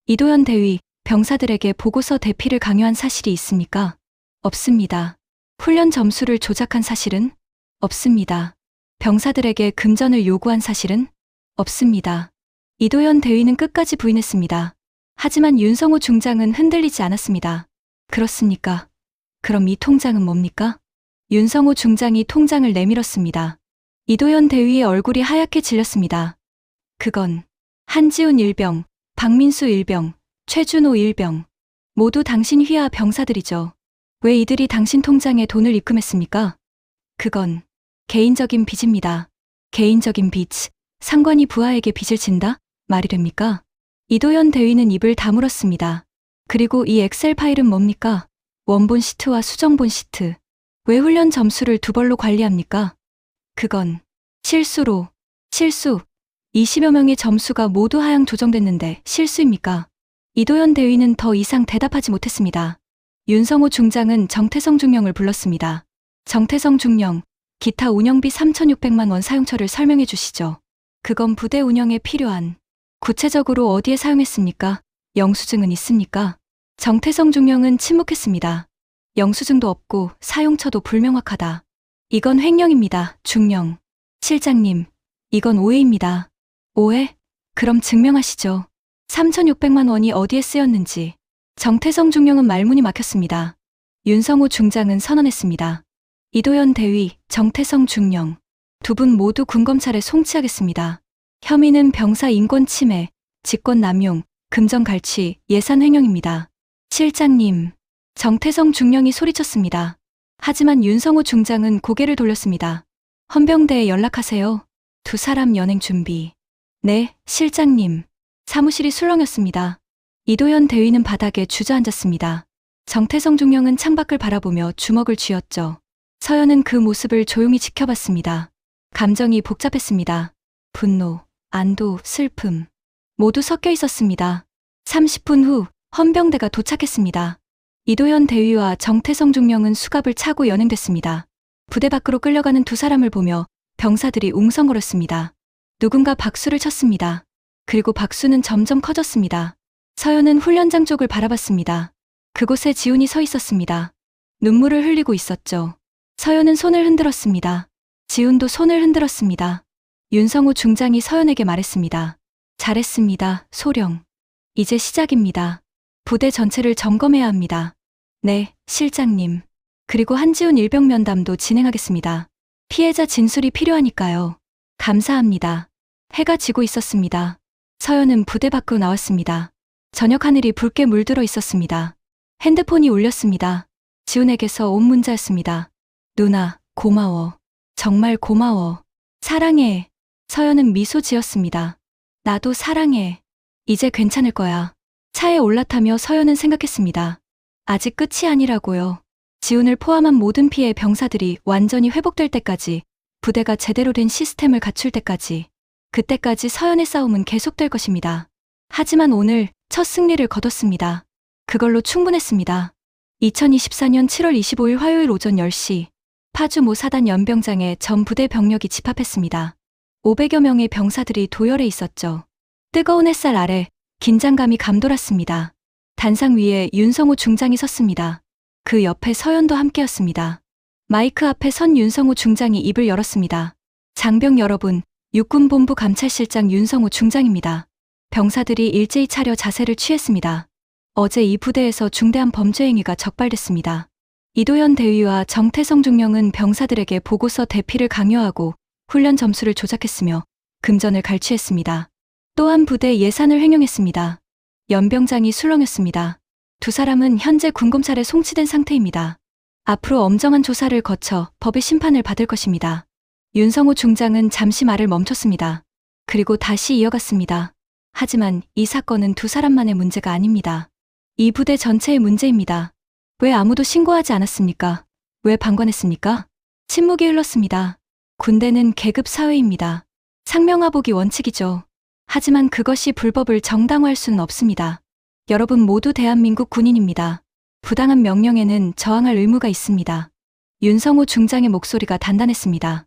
이도현 대위, 병사들에게 보고서 대피를 강요한 사실이 있습니까? 없습니다. 훈련 점수를 조작한 사실은? 없습니다. 병사들에게 금전을 요구한 사실은? 없습니다. 이도현 대위는 끝까지 부인했습니다. 하지만 윤성호 중장은 흔들리지 않았습니다. 그렇습니까? 그럼 이 통장은 뭡니까? 윤성호 중장이 통장을 내밀었습니다. 이도현 대위의 얼굴이 하얗게 질렸습니다. 그건 한지훈 일병, 박민수 일병, 최준호 일병. 모두 당신 휘하 병사들이죠. 왜 이들이 당신 통장에 돈을 입금했습니까? 그건 개인적인 빚입니다. 개인적인 빚. 상관이 부하에게 빚을 진다? 말이 됩니까? 이도현 대위는 입을 다물었습니다. 그리고 이 엑셀 파일은 뭡니까? 원본 시트와 수정본 시트. 왜 훈련 점수를 두 벌로 관리합니까? 그건 실수로. 실수. 20여 명의 점수가 모두 하향 조정됐는데 실수입니까? 이도현 대위는 더 이상 대답하지 못했습니다. 윤성호 중장은 정태성 중령을 불렀습니다. 정태성 중령, 기타 운영비 3,600만 원 사용처를 설명해 주시죠. 그건 부대 운영에 필요한. 구체적으로 어디에 사용했습니까? 영수증은 있습니까? 정태성 중령은 침묵했습니다. 영수증도 없고 사용처도 불명확하다. 이건 횡령입니다, 중령. 실장님, 이건 오해입니다. 오해? 그럼 증명하시죠. 3,600만 원이 어디에 쓰였는지. 정태성 중령은 말문이 막혔습니다. 윤성호 중장은 선언했습니다. 이도현 대위, 정태성 중령. 두 분 모두 군검찰에 송치하겠습니다. 혐의는 병사 인권 침해, 직권 남용, 금전 갈취, 예산 횡령입니다. 실장님. 정태성 중령이 소리쳤습니다. 하지만 윤성호 중장은 고개를 돌렸습니다. 헌병대에 연락하세요. 두 사람 연행 준비. 네, 실장님. 사무실이 술렁였습니다. 이도현 대위는 바닥에 주저앉았습니다. 정태성 중령은 창밖을 바라보며 주먹을 쥐었죠. 서연은 그 모습을 조용히 지켜봤습니다. 감정이 복잡했습니다. 분노, 안도, 슬픔. 모두 섞여 있었습니다. 30분 후 헌병대가 도착했습니다. 이도현 대위와 정태성 중령은 수갑을 차고 연행됐습니다. 부대 밖으로 끌려가는 두 사람을 보며 병사들이 웅성거렸습니다. 누군가 박수를 쳤습니다. 그리고 박수는 점점 커졌습니다. 서연은 훈련장 쪽을 바라봤습니다. 그곳에 지훈이 서 있었습니다. 눈물을 흘리고 있었죠. 서연은 손을 흔들었습니다. 지훈도 손을 흔들었습니다. 윤성우 중장이 서연에게 말했습니다. 잘했습니다, 소령. 이제 시작입니다. 부대 전체를 점검해야 합니다. 네, 실장님. 그리고 한지훈 일병 면담도 진행하겠습니다. 피해자 진술이 필요하니까요. 감사합니다. 해가 지고 있었습니다. 서연은 부대 밖으로 나왔습니다. 저녁 하늘이 붉게 물들어 있었습니다. 핸드폰이 울렸습니다. 지훈에게서 온 문자였습니다. 누나, 고마워. 정말 고마워. 사랑해. 서연은 미소 지었습니다. 나도 사랑해. 이제 괜찮을 거야. 차에 올라타며 서연은 생각했습니다. 아직 끝이 아니라고요. 지훈을 포함한 모든 피해 병사들이 완전히 회복될 때까지, 부대가 제대로 된 시스템을 갖출 때까지, 그때까지 서연의 싸움은 계속될 것입니다. 하지만 오늘 첫 승리를 거뒀습니다. 그걸로 충분했습니다. 2024년 7월 25일 화요일 오전 10시, 파주 모 사단 연병장에 전 부대 병력이 집합했습니다. 500여 명의 병사들이 도열해 있었죠. 뜨거운 햇살 아래 긴장감이 감돌았습니다. 단상 위에 윤성우 중장이 섰습니다. 그 옆에 서연도 함께였습니다. 마이크 앞에 선 윤성우 중장이 입을 열었습니다. 장병 여러분, 육군본부 감찰실장 윤성우 중장입니다. 병사들이 일제히 차려 자세를 취했습니다. 어제 이 부대에서 중대한 범죄 행위가 적발됐습니다. 이도현 대위와 정태성 중령은 병사들에게 보고서 대피를 강요하고 훈련 점수를 조작했으며 금전을 갈취했습니다. 또한 부대 예산을 횡령했습니다. 연병장이 술렁였습니다. 두 사람은 현재 군검찰에 송치된 상태입니다. 앞으로 엄정한 조사를 거쳐 법의 심판을 받을 것입니다. 윤성우 중장은 잠시 말을 멈췄습니다. 그리고 다시 이어갔습니다. 하지만 이 사건은 두 사람만의 문제가 아닙니다. 이 부대 전체의 문제입니다. 왜 아무도 신고하지 않았습니까? 왜 방관했습니까? 침묵이 흘렀습니다. 군대는 계급 사회입니다. 상명하복이 원칙이죠. 하지만 그것이 불법을 정당화할 수는 없습니다. 여러분 모두 대한민국 군인입니다. 부당한 명령에는 저항할 의무가 있습니다. 윤성우 중장의 목소리가 단단했습니다.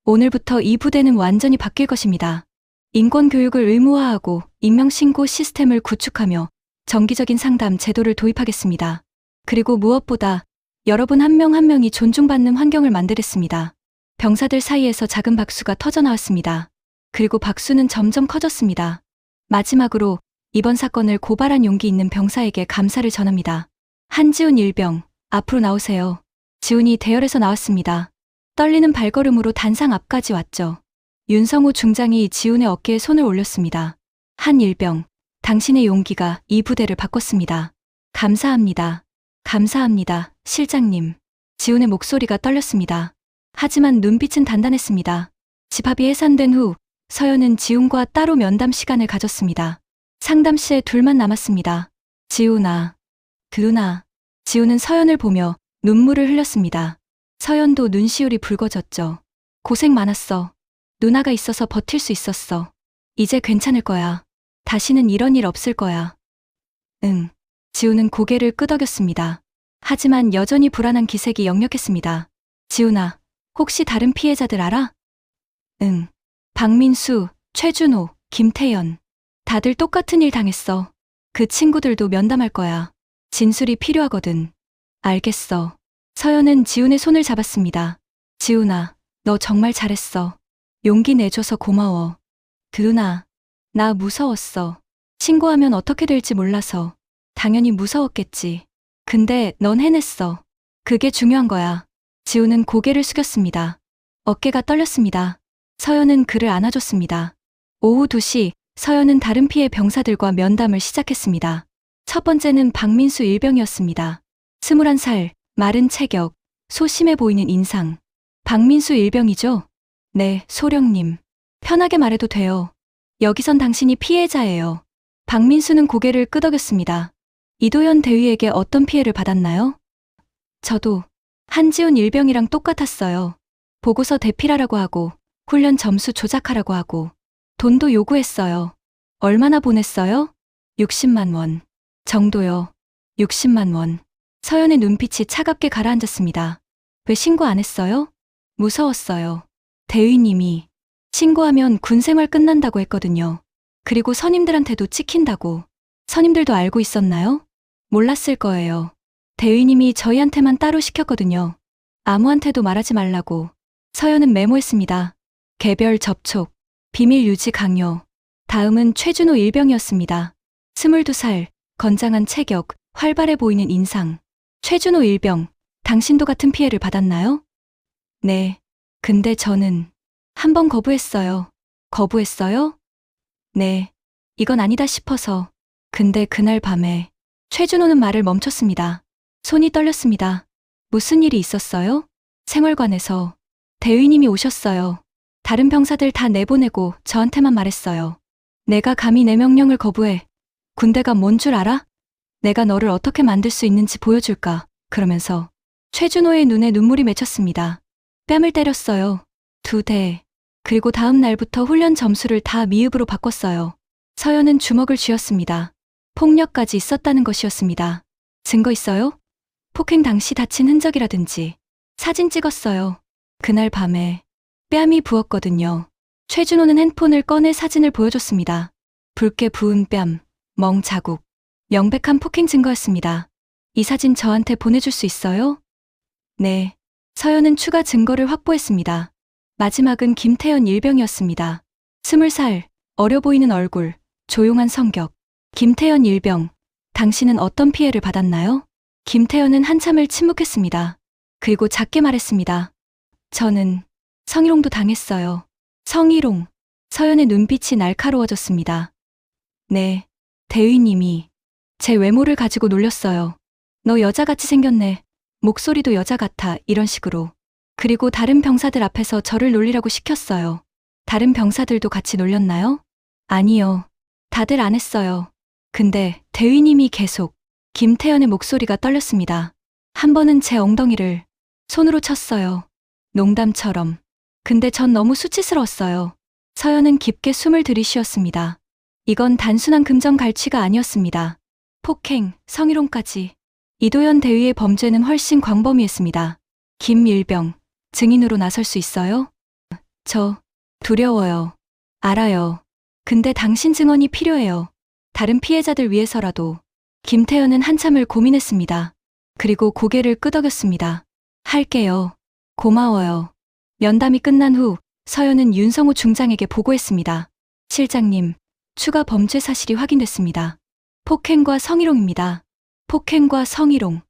오늘부터 이 부대는 완전히 바뀔 것입니다. 인권교육을 의무화하고 익명신고 시스템을 구축하며 정기적인 상담 제도를 도입하겠습니다. 그리고 무엇보다 여러분 한 명 한 명이 존중받는 환경을 만들었습니다. 병사들 사이에서 작은 박수가 터져나왔습니다. 그리고 박수는 점점 커졌습니다. 마지막으로 이번 사건을 고발한 용기 있는 병사에게 감사를 전합니다. 한지훈 일병, 앞으로 나오세요. 지훈이 대열에서 나왔습니다. 떨리는 발걸음으로 단상 앞까지 왔죠. 윤성우 중장이 지훈의 어깨에 손을 올렸습니다. 한 일병, 당신의 용기가 이 부대를 바꿨습니다. 감사합니다. 감사합니다, 실장님. 지훈의 목소리가 떨렸습니다. 하지만 눈빛은 단단했습니다. 집합이 해산된 후 서연은 지훈과 따로 면담 시간을 가졌습니다. 상담실에 둘만 남았습니다. 지훈아, 누나. 지훈은 서연을 보며 눈물을 흘렸습니다. 서연도 눈시울이 붉어졌죠. 고생 많았어. 누나가 있어서 버틸 수 있었어. 이제 괜찮을 거야. 다시는 이런 일 없을 거야. 응. 지훈은 고개를 끄덕였습니다. 하지만 여전히 불안한 기색이 역력했습니다. 지훈아, 혹시 다른 피해자들 알아? 응. 박민수, 최준호, 김태연. 다들 똑같은 일 당했어. 그 친구들도 면담할 거야. 진술이 필요하거든. 알겠어. 서연은 지훈의 손을 잡았습니다. 지훈아, 너 정말 잘했어. 용기 내줘서 고마워. 누나, 나 무서웠어. 신고하면 어떻게 될지 몰라서. 당연히 무서웠겠지. 근데 넌 해냈어. 그게 중요한 거야. 지훈은 고개를 숙였습니다. 어깨가 떨렸습니다. 서연은 그를 안아줬습니다. 오후 2시, 서연은 다른 피해 병사들과 면담을 시작했습니다. 첫 번째는 박민수 일병이었습니다. 21살, 마른 체격, 소심해 보이는 인상. 박민수 일병이죠? 네, 소령님. 편하게 말해도 돼요. 여기선 당신이 피해자예요. 박민수는 고개를 끄덕였습니다. 이도현 대위에게 어떤 피해를 받았나요? 저도 한지훈 일병이랑 똑같았어요. 보고서 대필하라고 하고 훈련 점수 조작하라고 하고 돈도 요구했어요. 얼마나 보냈어요? 60만 원 정도요. 60만 원. 서연의 눈빛이 차갑게 가라앉았습니다. 왜 신고 안 했어요? 무서웠어요. 대위님이 신고하면 군 생활 끝난다고 했거든요. 그리고 선임들한테도 찍힌다고. 선임들도 알고 있었나요? 몰랐을 거예요. 대위님이 저희한테만 따로 시켰거든요. 아무한테도 말하지 말라고. 서연은 메모했습니다. 개별 접촉, 비밀 유지 강요. 다음은 최준호 일병이었습니다. 22살, 건장한 체격, 활발해 보이는 인상. 최준호 일병, 당신도 같은 피해를 받았나요? 네. 근데 저는 한 번 거부했어요. 거부했어요? 네. 이건 아니다 싶어서. 근데 그날 밤에 최준호는 말을 멈췄습니다. 손이 떨렸습니다. 무슨 일이 있었어요? 생활관에서 대위님이 오셨어요. 다른 병사들 다 내보내고 저한테만 말했어요. 내가 감히 내 명령을 거부해. 군대가 뭔 줄 알아? 내가 너를 어떻게 만들 수 있는지 보여줄까? 그러면서 최준호의 눈에 눈물이 맺혔습니다. 뺨을 때렸어요. 2대. 그리고 다음 날부터 훈련 점수를 다 미흡으로 바꿨어요. 서연은 주먹을 쥐었습니다. 폭력까지 있었다는 것이었습니다. 증거 있어요? 폭행 당시 다친 흔적이라든지. 사진 찍었어요. 그날 밤에 뺨이 부었거든요. 최준호는 핸폰을 꺼내 사진을 보여줬습니다. 붉게 부은 뺨, 멍 자국. 명백한 폭행 증거였습니다. 이 사진 저한테 보내줄 수 있어요? 네. 서연은 추가 증거를 확보했습니다. 마지막은 김태현 일병이었습니다. 20살, 어려 보이는 얼굴, 조용한 성격. 김태현 일병, 당신은 어떤 피해를 받았나요? 김태현은 한참을 침묵했습니다. 그리고 작게 말했습니다. 저는 성희롱도 당했어요. 성희롱. 서연의 눈빛이 날카로워졌습니다. 네, 대위님이 제 외모를 가지고 놀렸어요. 너 여자같이 생겼네. 목소리도 여자 같아. 이런 식으로. 그리고 다른 병사들 앞에서 저를 놀리라고 시켰어요. 다른 병사들도 같이 놀렸나요? 아니요. 다들 안 했어요. 근데 대위님이 계속. 김태현의 목소리가 떨렸습니다. 한 번은 제 엉덩이를 손으로 쳤어요. 농담처럼. 근데 전 너무 수치스러웠어요. 서연은 깊게 숨을 들이쉬었습니다. 이건 단순한 금전 갈취가 아니었습니다. 폭행, 성희롱까지. 이도현 대위의 범죄는 훨씬 광범위했습니다. 김일병, 증인으로 나설 수 있어요? 저, 두려워요. 알아요. 근데 당신 증언이 필요해요. 다른 피해자들 위해서라도. 김태현은 한참을 고민했습니다. 그리고 고개를 끄덕였습니다. 할게요. 고마워요. 면담이 끝난 후 서연은 윤성호 중장에게 보고했습니다. 실장님, 추가 범죄 사실이 확인됐습니다. 폭행과 성희롱입니다. 폭행과 성희롱.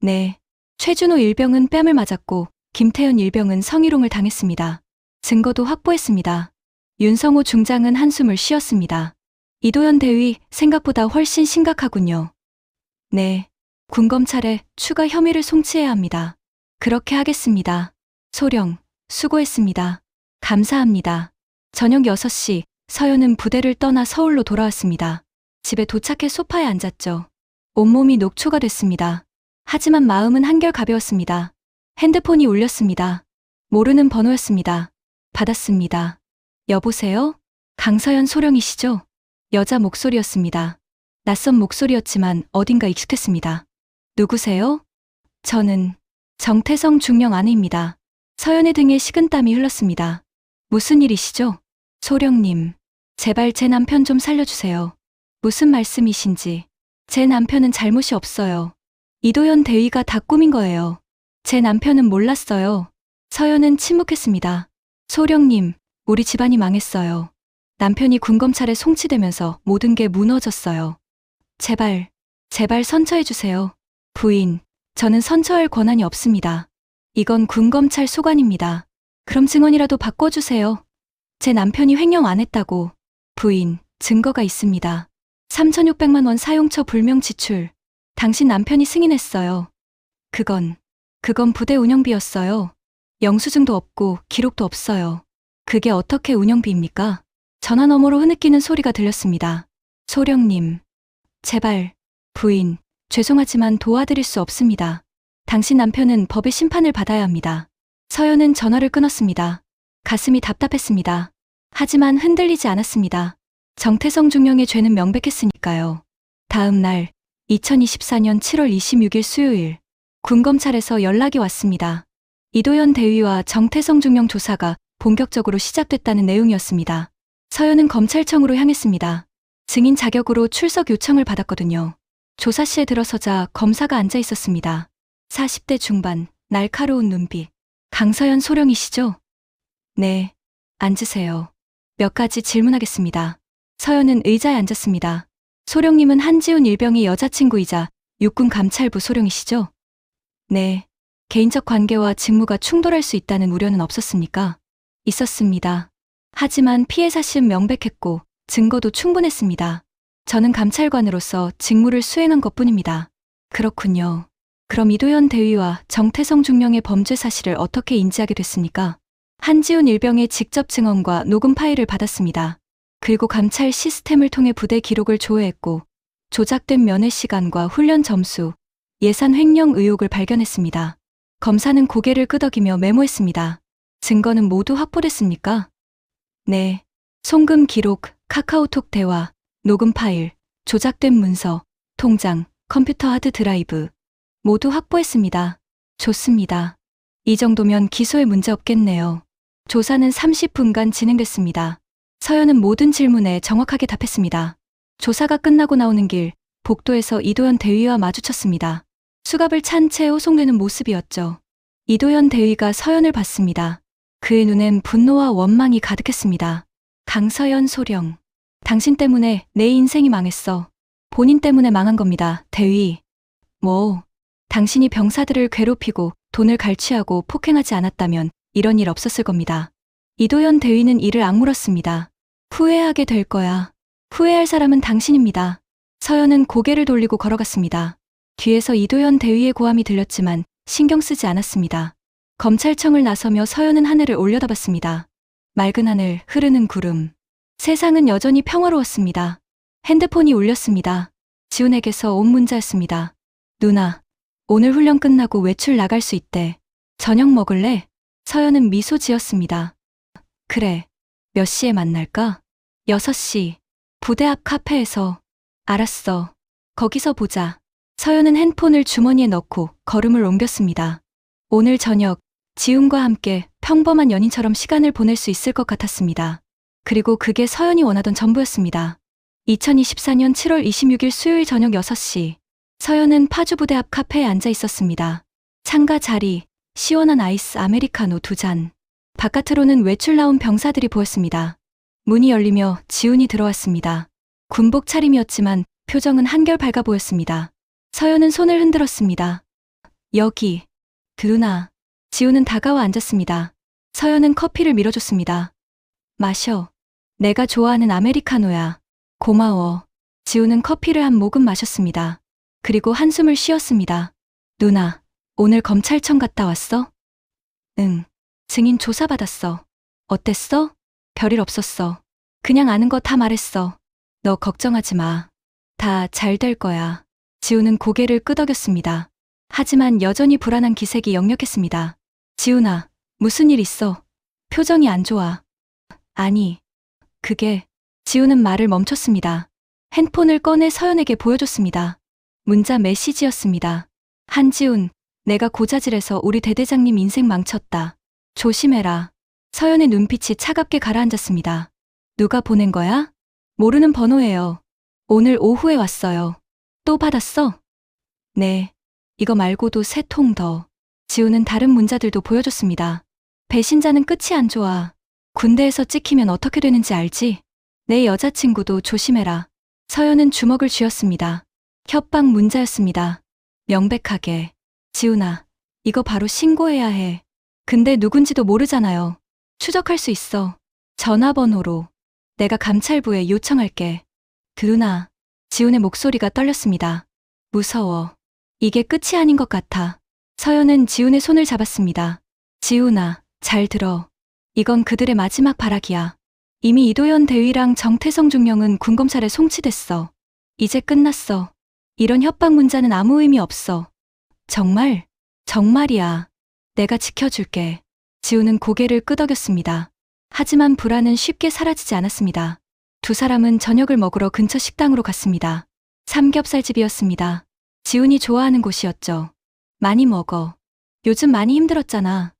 네. 최준호 일병은 뺨을 맞았고 김태현 일병은 성희롱을 당했습니다. 증거도 확보했습니다. 윤성호 중장은 한숨을 쉬었습니다. 이도현 대위, 생각보다 훨씬 심각하군요. 네. 군검찰에 추가 혐의를 송치해야 합니다. 그렇게 하겠습니다. 소령, 수고했습니다. 감사합니다. 저녁 6시, 서연은 부대를 떠나 서울로 돌아왔습니다. 집에 도착해 소파에 앉았죠. 온몸이 녹초가 됐습니다. 하지만 마음은 한결 가벼웠습니다. 핸드폰이 울렸습니다. 모르는 번호였습니다. 받았습니다. 여보세요? 강서연 소령이시죠? 여자 목소리였습니다. 낯선 목소리였지만 어딘가 익숙했습니다. 누구세요? 저는 정태성 중령 아내입니다. 서연의 등에 식은땀이 흘렀습니다. 무슨 일이시죠? 소령님, 제발 제 남편 좀 살려주세요. 무슨 말씀이신지. 제 남편은 잘못이 없어요. 이도현 대위가 다 꾸민 거예요. 제 남편은 몰랐어요. 서연은 침묵했습니다. 소령님, 우리 집안이 망했어요. 남편이 군검찰에 송치되면서 모든 게 무너졌어요. 제발, 제발 선처해주세요. 부인, 저는 선처할 권한이 없습니다. 이건 군검찰 소관입니다. 그럼 증언이라도 바꿔주세요. 제 남편이 횡령 안 했다고. 부인, 증거가 있습니다. 3,600만 원 사용처 불명 지출. 당신 남편이 승인했어요. 그건 부대 운영비였어요. 영수증도 없고 기록도 없어요. 그게 어떻게 운영비입니까? 전화 너머로 흐느끼는 소리가 들렸습니다. 소령님, 제발, 부인, 죄송하지만 도와드릴 수 없습니다. 당신 남편은 법의 심판을 받아야 합니다. 서연은 전화를 끊었습니다. 가슴이 답답했습니다. 하지만 흔들리지 않았습니다. 정태성 중령의 죄는 명백했으니까요. 다음 날, 2024년 7월 26일 수요일, 군검찰에서 연락이 왔습니다. 이도현 대위와 정태성 중령 조사가 본격적으로 시작됐다는 내용이었습니다. 서연은 검찰청으로 향했습니다. 증인 자격으로 출석 요청을 받았거든요. 조사실에 들어서자 검사가 앉아 있었습니다. 40대 중반, 날카로운 눈빛. 강서연 소령이시죠? 네, 앉으세요. 몇 가지 질문하겠습니다. 서연은 의자에 앉았습니다. 소령님은 한지훈 일병의 여자친구이자 육군 감찰부 소령이시죠? 네. 개인적 관계와 직무가 충돌할 수 있다는 우려는 없었습니까? 있었습니다. 하지만 피해 사실은 명백했고 증거도 충분했습니다. 저는 감찰관으로서 직무를 수행한 것뿐입니다. 그렇군요. 그럼 이도현 대위와 정태성 중령의 범죄 사실을 어떻게 인지하게 됐습니까? 한지훈 일병의 직접 증언과 녹음 파일을 받았습니다. 그리고 감찰 시스템을 통해 부대 기록을 조회했고 조작된 면회 시간과 훈련 점수, 예산 횡령 의혹을 발견했습니다. 검사는 고개를 끄덕이며 메모했습니다. 증거는 모두 확보됐습니까? 네. 송금 기록, 카카오톡 대화, 녹음 파일, 조작된 문서, 통장, 컴퓨터 하드 드라이브 모두 확보했습니다. 좋습니다. 이 정도면 기소에 문제 없겠네요. 조사는 30분간 진행됐습니다. 서연은 모든 질문에 정확하게 답했습니다. 조사가 끝나고 나오는 길, 복도에서 이도현 대위와 마주쳤습니다. 수갑을 찬 채 호송되는 모습이었죠. 이도현 대위가 서연을 봤습니다. 그의 눈엔 분노와 원망이 가득했습니다. 강서연 소령. 당신 때문에 내 인생이 망했어. 본인 때문에 망한 겁니다, 대위. 당신이 병사들을 괴롭히고 돈을 갈취하고 폭행하지 않았다면 이런 일 없었을 겁니다. 이도현 대위는 이를 악물었습니다. 후회하게 될 거야. 후회할 사람은 당신입니다. 서연은 고개를 돌리고 걸어갔습니다. 뒤에서 이도현 대위의 고함이 들렸지만 신경 쓰지 않았습니다. 검찰청을 나서며 서연은 하늘을 올려다봤습니다. 맑은 하늘, 흐르는 구름. 세상은 여전히 평화로웠습니다. 핸드폰이 울렸습니다. 지훈에게서 온 문자였습니다. 누나, 오늘 훈련 끝나고 외출 나갈 수 있대. 저녁 먹을래? 서연은 미소 지었습니다. 그래. 몇 시에 만날까? 6시. 부대 앞 카페에서. 알았어. 거기서 보자. 서연은 핸폰을 주머니에 넣고 걸음을 옮겼습니다. 오늘 저녁 지훈과 함께 평범한 연인처럼 시간을 보낼 수 있을 것 같았습니다. 그리고 그게 서연이 원하던 전부였습니다. 2024년 7월 26일 수요일 저녁 6시. 서연은 파주부대 앞 카페에 앉아 있었습니다. 창가 자리, 시원한 아이스 아메리카노 2잔. 바깥으로는 외출 나온 병사들이 보였습니다. 문이 열리며 지훈이 들어왔습니다. 군복 차림이었지만 표정은 한결 밝아 보였습니다. 서연은 손을 흔들었습니다. 여기. 누나. 지훈은 다가와 앉았습니다. 서연은 커피를 밀어줬습니다. 마셔. 내가 좋아하는 아메리카노야. 고마워. 지훈은 커피를 한 모금 마셨습니다. 그리고 한숨을 쉬었습니다. 누나, 오늘 검찰청 갔다 왔어? 응. 증인 조사받았어. 어땠어? 별일 없었어. 그냥 아는 거 다 말했어. 너 걱정하지 마. 다 잘 될 거야. 지훈은 고개를 끄덕였습니다. 하지만 여전히 불안한 기색이 역력했습니다. 지훈아, 무슨 일 있어? 표정이 안 좋아. 아니, 그게... 지훈은 말을 멈췄습니다. 핸폰을 꺼내 서연에게 보여줬습니다. 문자 메시지였습니다. 한지훈, 내가 고자질해서 우리 대대장님 인생 망쳤다. 조심해라. 서연의 눈빛이 차갑게 가라앉았습니다. 누가 보낸 거야? 모르는 번호예요. 오늘 오후에 왔어요. 또 받았어? 네. 이거 말고도 3통 더. 지훈은 다른 문자들도 보여줬습니다. 배신자는 끝이 안 좋아. 군대에서 찍히면 어떻게 되는지 알지? 내 여자친구도 조심해라. 서연은 주먹을 쥐었습니다. 협박 문자였습니다. 명백하게. 지훈아, 이거 바로 신고해야 해. 근데 누군지도 모르잖아요. 추적할 수 있어. 전화번호로. 내가 감찰부에 요청할게. 누나. 지훈의 목소리가 떨렸습니다. 무서워. 이게 끝이 아닌 것 같아. 서연은 지훈의 손을 잡았습니다. 지훈아, 잘 들어. 이건 그들의 마지막 발악이야. 이미 이도현 대위랑 정태성 중령은 군검찰에 송치됐어. 이제 끝났어. 이런 협박 문자는 아무 의미 없어. 정말? 정말이야. 내가 지켜줄게. 지훈은 고개를 끄덕였습니다. 하지만 불안은 쉽게 사라지지 않았습니다. 두 사람은 저녁을 먹으러 근처 식당으로 갔습니다. 삼겹살집이었습니다. 지훈이 좋아하는 곳이었죠. 많이 먹어. 요즘 많이 힘들었잖아.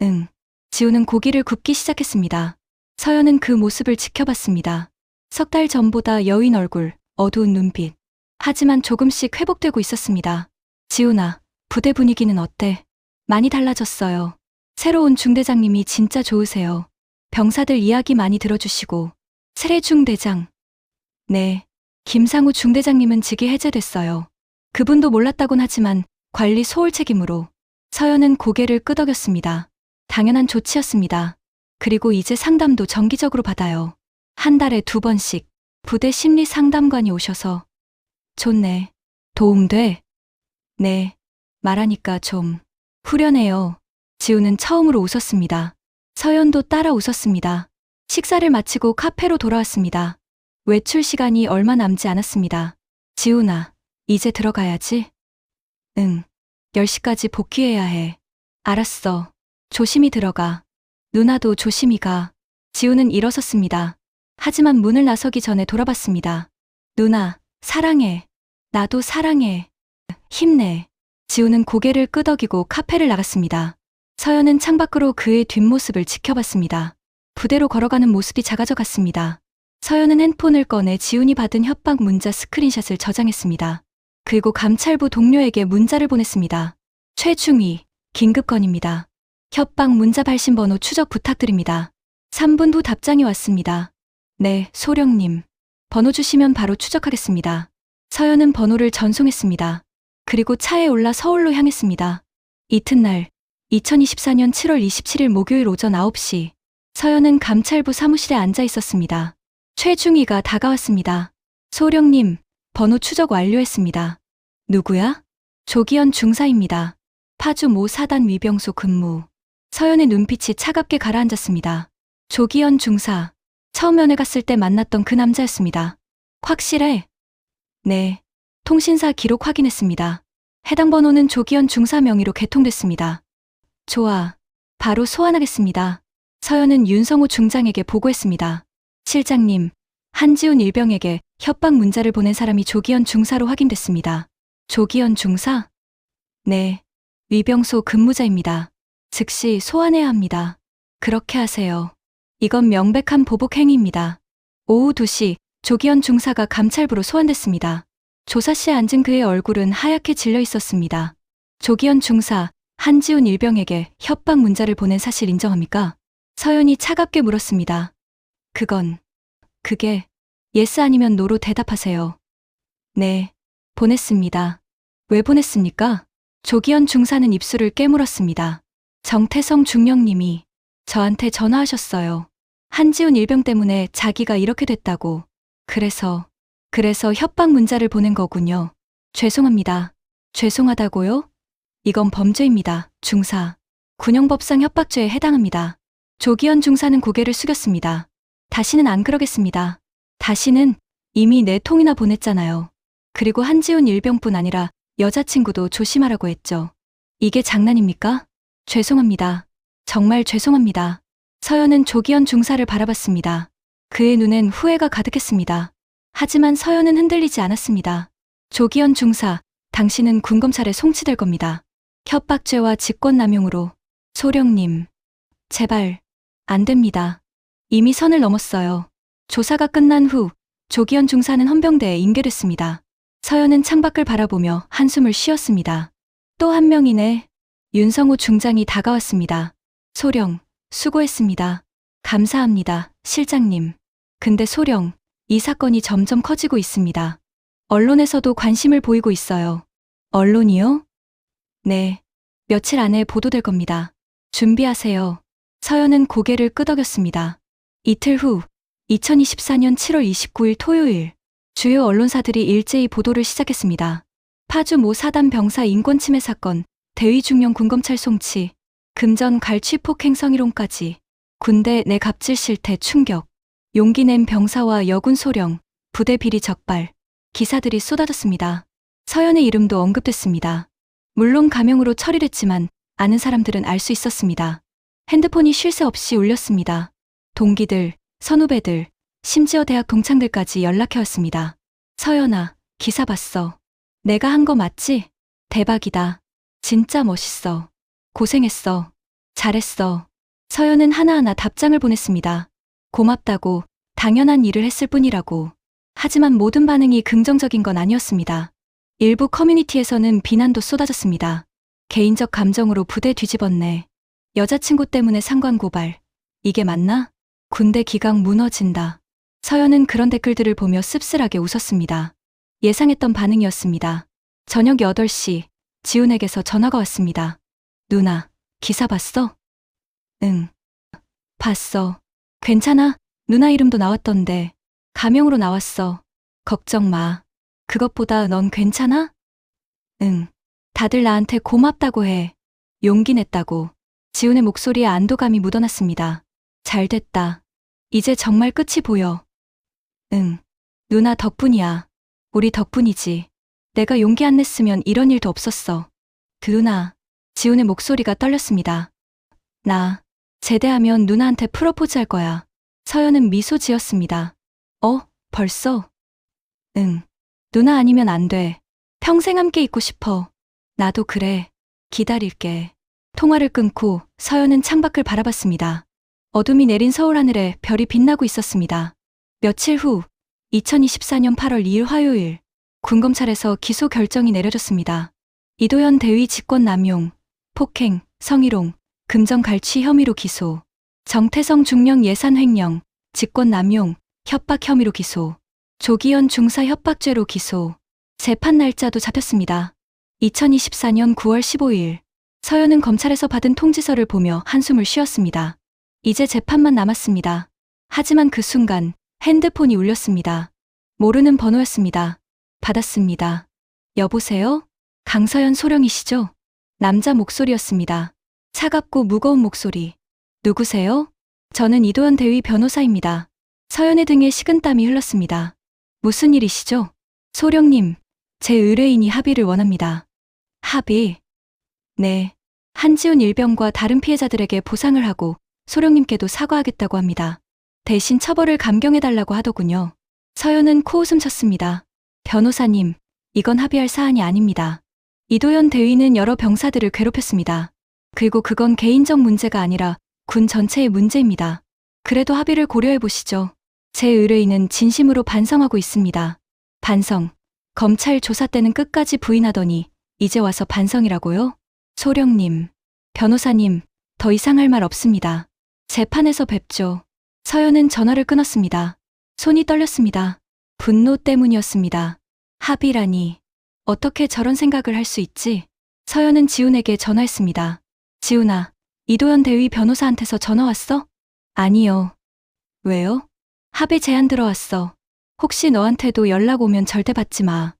응. 지훈은 고기를 굽기 시작했습니다. 서연은 그 모습을 지켜봤습니다. 석 달 전보다 여인 얼굴, 어두운 눈빛. 하지만 조금씩 회복되고 있었습니다. 지훈아, 부대 분위기는 어때? 많이 달라졌어요. 새로운 중대장님이 진짜 좋으세요. 병사들 이야기 많이 들어주시고. 세례중 대장. 네. 김상우 중대장님은 직위 해제됐어요. 그분도 몰랐다곤 하지만 관리 소홀 책임으로. 서연은 고개를 끄덕였습니다. 당연한 조치였습니다. 그리고 이제 상담도 정기적으로 받아요. 한 달에 2번씩 부대 심리 상담관이 오셔서. 좋네. 도움돼? 네. 말하니까 좀 후련해요. 지우는 처음으로 웃었습니다. 서연도 따라 웃었습니다. 식사를 마치고 카페로 돌아왔습니다. 외출 시간이 얼마 남지 않았습니다. 지훈아, 이제 들어가야지. 응. 10시까지 복귀해야 해. 알았어. 조심히 들어가. 누나도 조심히 가. 지우는 일어섰습니다. 하지만 문을 나서기 전에 돌아봤습니다. 누나, 사랑해. 나도 사랑해. 힘내. 지우는 고개를 끄덕이고 카페를 나갔습니다. 서연은 창밖으로 그의 뒷모습을 지켜봤습니다. 부대로 걸어가는 모습이 작아져 갔습니다. 서연은 핸폰을 꺼내 지훈이 받은 협박 문자 스크린샷을 저장했습니다. 그리고 감찰부 동료에게 문자를 보냈습니다. 최중위, 긴급 건입니다. 협박 문자 발신 번호 추적 부탁드립니다. 3분 후 답장이 왔습니다. 네, 소령님. 번호 주시면 바로 추적하겠습니다. 서연은 번호를 전송했습니다. 그리고 차에 올라 서울로 향했습니다. 이튿날 2024년 7월 27일 목요일 오전 9시 서연은 감찰부 사무실에 앉아 있었습니다. 최중위가 다가왔습니다. 소령님, 번호 추적 완료했습니다. 누구야? 조기현 중사입니다. 파주 모 사단 위병소 근무. 서연의 눈빛이 차갑게 가라앉았습니다. 조기현 중사. 처음 면회 갔을 때 만났던 그 남자였습니다. 확실해? 네. 통신사 기록 확인했습니다. 해당 번호는 조기현 중사 명의로 개통됐습니다. 좋아. 바로 소환하겠습니다. 서연은 윤성호 중장에게 보고했습니다. 실장님, 한지훈 일병에게 협박 문자를 보낸 사람이 조기현 중사로 확인됐습니다. 조기현 중사? 네. 위병소 근무자입니다. 즉시 소환해야 합니다. 그렇게 하세요. 이건 명백한 보복 행위입니다. 오후 2시 조기현 중사가 감찰부로 소환됐습니다. 조사실에 앉은 그의 얼굴은 하얗게 질려 있었습니다. 조기현 중사, 한지훈 일병에게 협박 문자를 보낸 사실 인정합니까? 서연이 차갑게 물었습니다. 그게 예스 아니면 노로 대답하세요. 네, 보냈습니다. 왜 보냈습니까? 조기현 중사는 입술을 깨물었습니다. 정태성 중령님이 저한테 전화하셨어요. 한지훈 일병 때문에 자기가 이렇게 됐다고. 그래서 협박 문자를 보낸 거군요. 죄송합니다. 죄송하다고요? 이건 범죄입니다, 중사. 군형법상 협박죄에 해당합니다. 조기현 중사는 고개를 숙였습니다. 다시는 안 그러겠습니다. 다시는 이미 4통이나 보냈잖아요. 그리고 한지훈 일병뿐 아니라 여자친구도 조심하라고 했죠. 이게 장난입니까? 죄송합니다. 정말 죄송합니다. 서연은 조기현 중사를 바라봤습니다. 그의 눈엔 후회가 가득했습니다. 하지만 서연은 흔들리지 않았습니다. 조기현 중사, 당신은 군검찰에 송치될 겁니다. 협박죄와 직권남용으로. 소령님, 제발, 안 됩니다. 이미 선을 넘었어요. 조사가 끝난 후 조기현 중사는 헌병대에 인계됐습니다. 서연은 창밖을 바라보며 한숨을 쉬었습니다. 또 한 명이네. 윤성호 중장이 다가왔습니다. 소령, 수고했습니다. 감사합니다, 실장님. 근데 소령, 이 사건이 점점 커지고 있습니다. 언론에서도 관심을 보이고 있어요. 언론이요? 네. 며칠 안에 보도될 겁니다. 준비하세요. 서연은 고개를 끄덕였습니다. 이틀 후 2024년 7월 29일 토요일 주요 언론사들이 일제히 보도를 시작했습니다. 파주 모 사단 병사 인권침해 사건, 대위중령 군검찰 송치, 금전 갈취 폭행 성희롱까지 군대 내 갑질 실태 충격, 용기 낸 병사와 여군 소령, 부대 비리 적발, 기사들이 쏟아졌습니다. 서연의 이름도 언급됐습니다. 물론 가명으로 처리됐지만 아는 사람들은 알 수 있었습니다. 핸드폰이 쉴 새 없이 울렸습니다. 동기들, 선후배들, 심지어 대학 동창들까지 연락해왔습니다. 서연아, 기사 봤어. 내가 한 거 맞지? 대박이다. 진짜 멋있어. 고생했어. 잘했어. 서연은 하나하나 답장을 보냈습니다. 고맙다고, 당연한 일을 했을 뿐이라고. 하지만 모든 반응이 긍정적인 건 아니었습니다. 일부 커뮤니티에서는 비난도 쏟아졌습니다. 개인적 감정으로 부대 뒤집었네. 여자친구 때문에 상관 고발. 이게 맞나? 군대 기강 무너진다. 서연은 그런 댓글들을 보며 씁쓸하게 웃었습니다. 예상했던 반응이었습니다. 저녁 8시, 지훈에게서 전화가 왔습니다. 누나, 기사 봤어? 응. 봤어. 괜찮아? 누나 이름도 나왔던데. 가명으로 나왔어. 걱정 마. 그것보다 넌 괜찮아? 응. 다들 나한테 고맙다고 해. 용기 냈다고. 지훈의 목소리에 안도감이 묻어났습니다. 잘 됐다. 이제 정말 끝이 보여. 응. 누나 덕분이야. 우리 덕분이지. 내가 용기 안 냈으면 이런 일도 없었어. 누나. 지훈의 목소리가 떨렸습니다. 나 제대하면 누나한테 프로포즈 할 거야. 서연은 미소 지었습니다. 벌써? 응. 누나 아니면 안 돼. 평생 함께 있고 싶어. 나도 그래. 기다릴게. 통화를 끊고 서연은 창밖을 바라봤습니다. 어둠이 내린 서울 하늘에 별이 빛나고 있었습니다. 며칠 후 2024년 8월 2일 화요일 군검찰에서 기소 결정이 내려졌습니다. 이도현 대위 직권남용, 폭행, 성희롱, 금전 갈취 혐의로 기소. 정태성 중령 예산 횡령, 직권남용, 협박 혐의로 기소. 조기현 중사 협박죄로 기소. 재판 날짜도 잡혔습니다. 2024년 9월 15일 서연은 검찰에서 받은 통지서를 보며 한숨을 쉬었습니다. 이제 재판만 남았습니다. 하지만 그 순간 핸드폰이 울렸습니다. 모르는 번호였습니다. 받았습니다. 여보세요? 강서연 소령이시죠? 남자 목소리였습니다. 차갑고 무거운 목소리. 누구세요? 저는 이도현 대위 변호사입니다. 서연의 등에 식은땀이 흘렀습니다. 무슨 일이시죠? 소령님, 제 의뢰인이 합의를 원합니다. 합의? 네. 한지훈 일병과 다른 피해자들에게 보상을 하고 소령님께도 사과하겠다고 합니다. 대신 처벌을 감경해달라고 하더군요. 서연은 코웃음 쳤습니다. 변호사님, 이건 합의할 사안이 아닙니다. 이도현 대위는 여러 병사들을 괴롭혔습니다. 그리고 그건 개인적 문제가 아니라 군 전체의 문제입니다. 그래도 합의를 고려해보시죠. 제 의뢰인은 진심으로 반성하고 있습니다. 반성. 검찰 조사 때는 끝까지 부인하더니 이제 와서 반성이라고요? 소령님, 변호사님, 더 이상 할 말 없습니다. 재판에서 뵙죠. 서연은 전화를 끊었습니다. 손이 떨렸습니다. 분노 때문이었습니다. 합의라니. 어떻게 저런 생각을 할 수 있지? 서연은 지훈에게 전화했습니다. 지훈아, 이도현 대위 변호사한테서 전화 왔어? 아니요. 왜요? 합의 제안 들어왔어. 혹시 너한테도 연락 오면 절대 받지 마.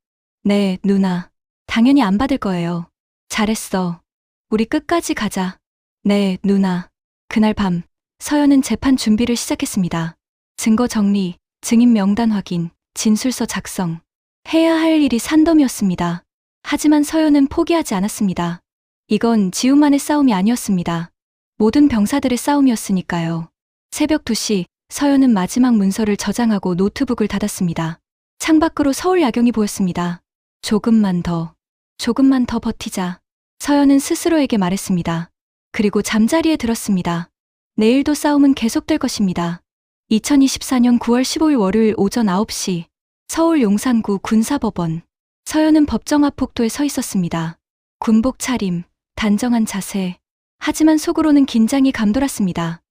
네, 누나. 당연히 안 받을 거예요. 잘했어. 우리 끝까지 가자. 네, 누나. 그날 밤, 서연은 재판 준비를 시작했습니다. 증거 정리, 증인 명단 확인, 진술서 작성. 해야 할 일이 산더미였습니다. 하지만 서연은 포기하지 않았습니다. 이건 지훈만의 싸움이 아니었습니다. 모든 병사들의 싸움이었으니까요. 새벽 2시, 서연은 마지막 문서를 저장하고 노트북을 닫았습니다. 창밖으로 서울 야경이 보였습니다. 조금만 더 버티자. 서연은 스스로에게 말했습니다. 그리고 잠자리에 들었습니다. 내일도 싸움은 계속될 것입니다. 2024년 9월 15일 월요일 오전 9시, 서울 용산구 군사법원. 서연은 법정 앞 복도에 서 있었습니다. 군복 차림, 단정한 자세. 하지만 속으로는 긴장이 감돌았습니다.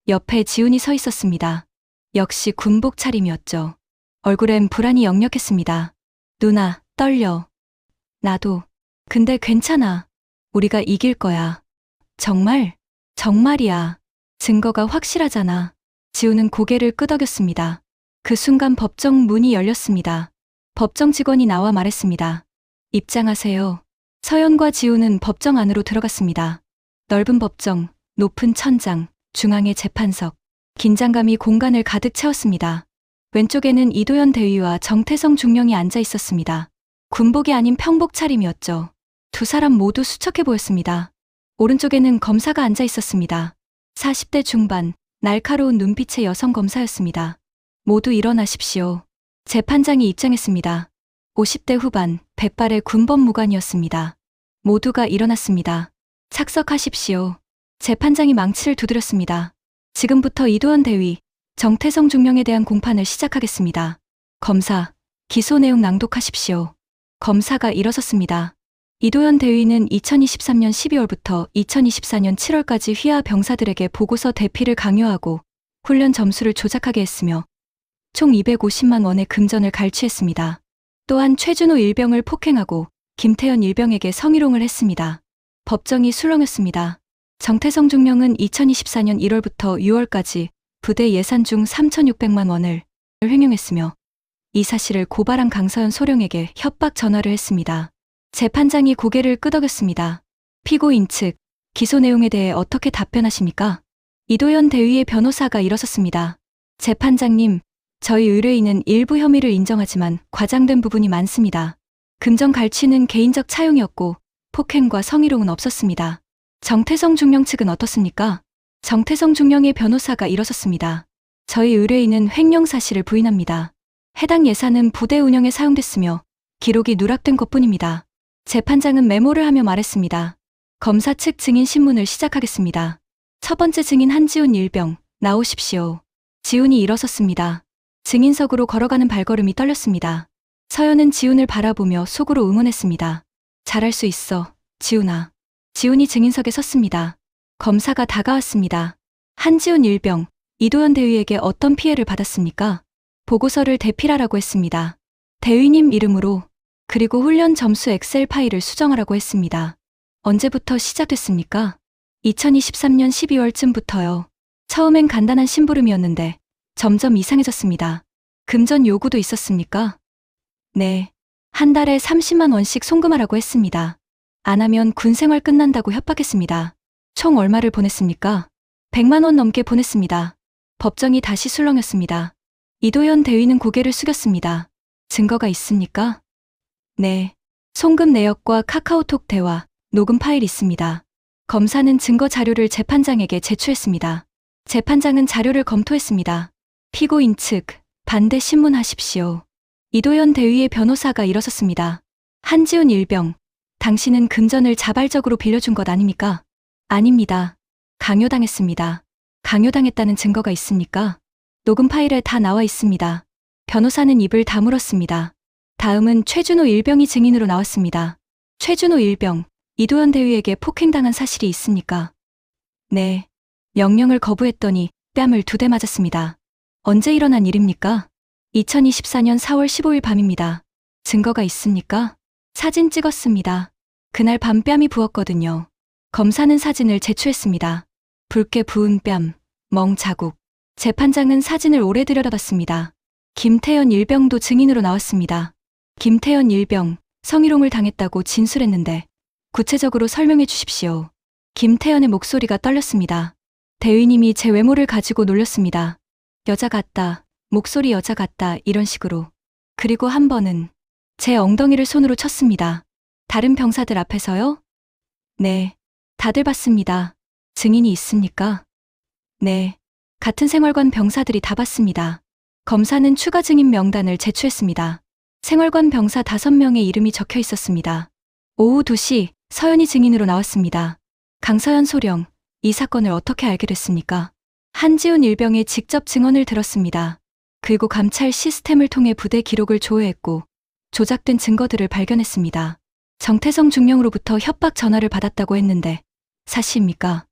옆에 지훈이 서 있었습니다. 역시 군복 차림이었죠. 얼굴엔 불안이 역력했습니다. 누나, 떨려. 나도. 근데 괜찮아. 우리가 이길 거야. 정말? 정말이야. 증거가 확실하잖아. 지훈은 고개를 끄덕였습니다. 그 순간 법정 문이 열렸습니다. 법정 직원이 나와 말했습니다. 입장하세요. 서연과 지훈은 법정 안으로 들어갔습니다. 넓은 법정, 높은 천장, 중앙에 재판석. 긴장감이 공간을 가득 채웠습니다. 왼쪽에는 이도현 대위와 정태성 중령이 앉아 있었습니다. 군복이 아닌 평복 차림이었죠. 두 사람 모두 수척해 보였습니다. 오른쪽에는 검사가 앉아 있었습니다. 40대 중반, 날카로운 눈빛의 여성 검사였습니다. 모두 일어나십시오. 재판장이 입장했습니다. 50대 후반, 백발의 군법무관이었습니다. 모두가 일어났습니다. 착석하십시오. 재판장이 망치를 두드렸습니다. 지금부터 이도현 대위, 정태성 중령에 대한 공판을 시작하겠습니다. 검사, 기소 내용 낭독하십시오. 검사가 일어섰습니다. 이도현 대위는 2023년 12월부터 2024년 7월까지 휘하 병사들에게 보고서 대피를 강요하고 훈련 점수를 조작하게 했으며 총 250만 원의 금전을 갈취했습니다. 또한 최준호 일병을 폭행하고 김태현 일병에게 성희롱을 했습니다. 법정이 술렁였습니다. 정태성 중령은 2024년 1월부터 6월까지 부대 예산 중 3,600만 원을 횡령했으며 이 사실을 고발한 강서현 소령에게 협박 전화를 했습니다. 재판장이 고개를 끄덕였습니다. 피고인 측, 기소 내용에 대해 어떻게 답변하십니까? 이도현 대위의 변호사가 일어섰습니다. 재판장님, 저희 의뢰인은 일부 혐의를 인정하지만 과장된 부분이 많습니다. 금전 갈취는 개인적 차용이었고 폭행과 성희롱은 없었습니다. 정태성 중령 측은 어떻습니까? 정태성 중령의 변호사가 일어섰습니다. 저희 의뢰인은 횡령 사실을 부인합니다. 해당 예산은 부대 운영에 사용됐으며 기록이 누락된 것뿐입니다. 재판장은 메모를 하며 말했습니다. 검사 측 증인 신문을 시작하겠습니다. 첫 번째 증인 한지훈 일병, 나오십시오. 지훈이 일어섰습니다. 증인석으로 걸어가는 발걸음이 떨렸습니다. 서연은 지훈을 바라보며 속으로 응원했습니다. 잘할 수 있어, 지훈아. 지훈이 증인석에 섰습니다. 검사가 다가왔습니다. 한지훈 일병, 이도현 대위에게 어떤 피해를 받았습니까? 보고서를 대필하라고 했습니다. 대위님 이름으로, 그리고 훈련 점수 엑셀 파일을 수정하라고 했습니다. 언제부터 시작됐습니까? 2023년 12월쯤부터요. 처음엔 간단한 심부름이었는데 점점 이상해졌습니다. 금전 요구도 있었습니까? 네. 한 달에 30만 원씩 송금하라고 했습니다. 안 하면 군 생활 끝난다고 협박했습니다. 총 얼마를 보냈습니까? 100만 원 넘게 보냈습니다. 법정이 다시 술렁였습니다. 이도현 대위는 고개를 숙였습니다. 증거가 있습니까? 네. 송금 내역과 카카오톡 대화, 녹음 파일 있습니다. 검사는 증거 자료를 재판장에게 제출했습니다. 재판장은 자료를 검토했습니다. 피고인 측, 반대 신문하십시오. 이도현 대위의 변호사가 일어섰습니다. 한지훈 일병, 당신은 금전을 자발적으로 빌려준 것 아닙니까? 아닙니다. 강요당했습니다. 강요당했다는 증거가 있습니까? 녹음 파일에 다 나와 있습니다. 변호사는 입을 다물었습니다. 다음은 최준호 일병이 증인으로 나왔습니다. 최준호 일병, 이도현 대위에게 폭행당한 사실이 있습니까? 네. 명령을 거부했더니 뺨을 2대 맞았습니다. 언제 일어난 일입니까? 2024년 4월 15일 밤입니다. 증거가 있습니까? 사진 찍었습니다. 그날 밤 뺨이 부었거든요. 검사는 사진을 제출했습니다. 붉게 부은 뺨, 멍 자국. 재판장은 사진을 오래 들여다봤습니다. 김태현 일병도 증인으로 나왔습니다. 김태현 일병, 성희롱을 당했다고 진술했는데 구체적으로 설명해 주십시오. 김태현의 목소리가 떨렸습니다. 대위님이 제 외모를 가지고 놀렸습니다. 여자 같다, 목소리 여자 같다 이런 식으로. 그리고 한 번은 제 엉덩이를 손으로 쳤습니다. 다른 병사들 앞에서요? 네. 다들 봤습니다. 증인이 있습니까? 네. 같은 생활관 병사들이 다 봤습니다. 검사는 추가 증인 명단을 제출했습니다. 생활관 병사 5명의 이름이 적혀 있었습니다. 오후 2시 서연이 증인으로 나왔습니다. 강서연 소령, 이 사건을 어떻게 알게 됐습니까? 한지훈 일병의 직접 증언을 들었습니다. 그리고 감찰 시스템을 통해 부대 기록을 조회했고 조작된 증거들을 발견했습니다. 정태성 중령으로부터 협박 전화를 받았다고 했는데 사실입니까?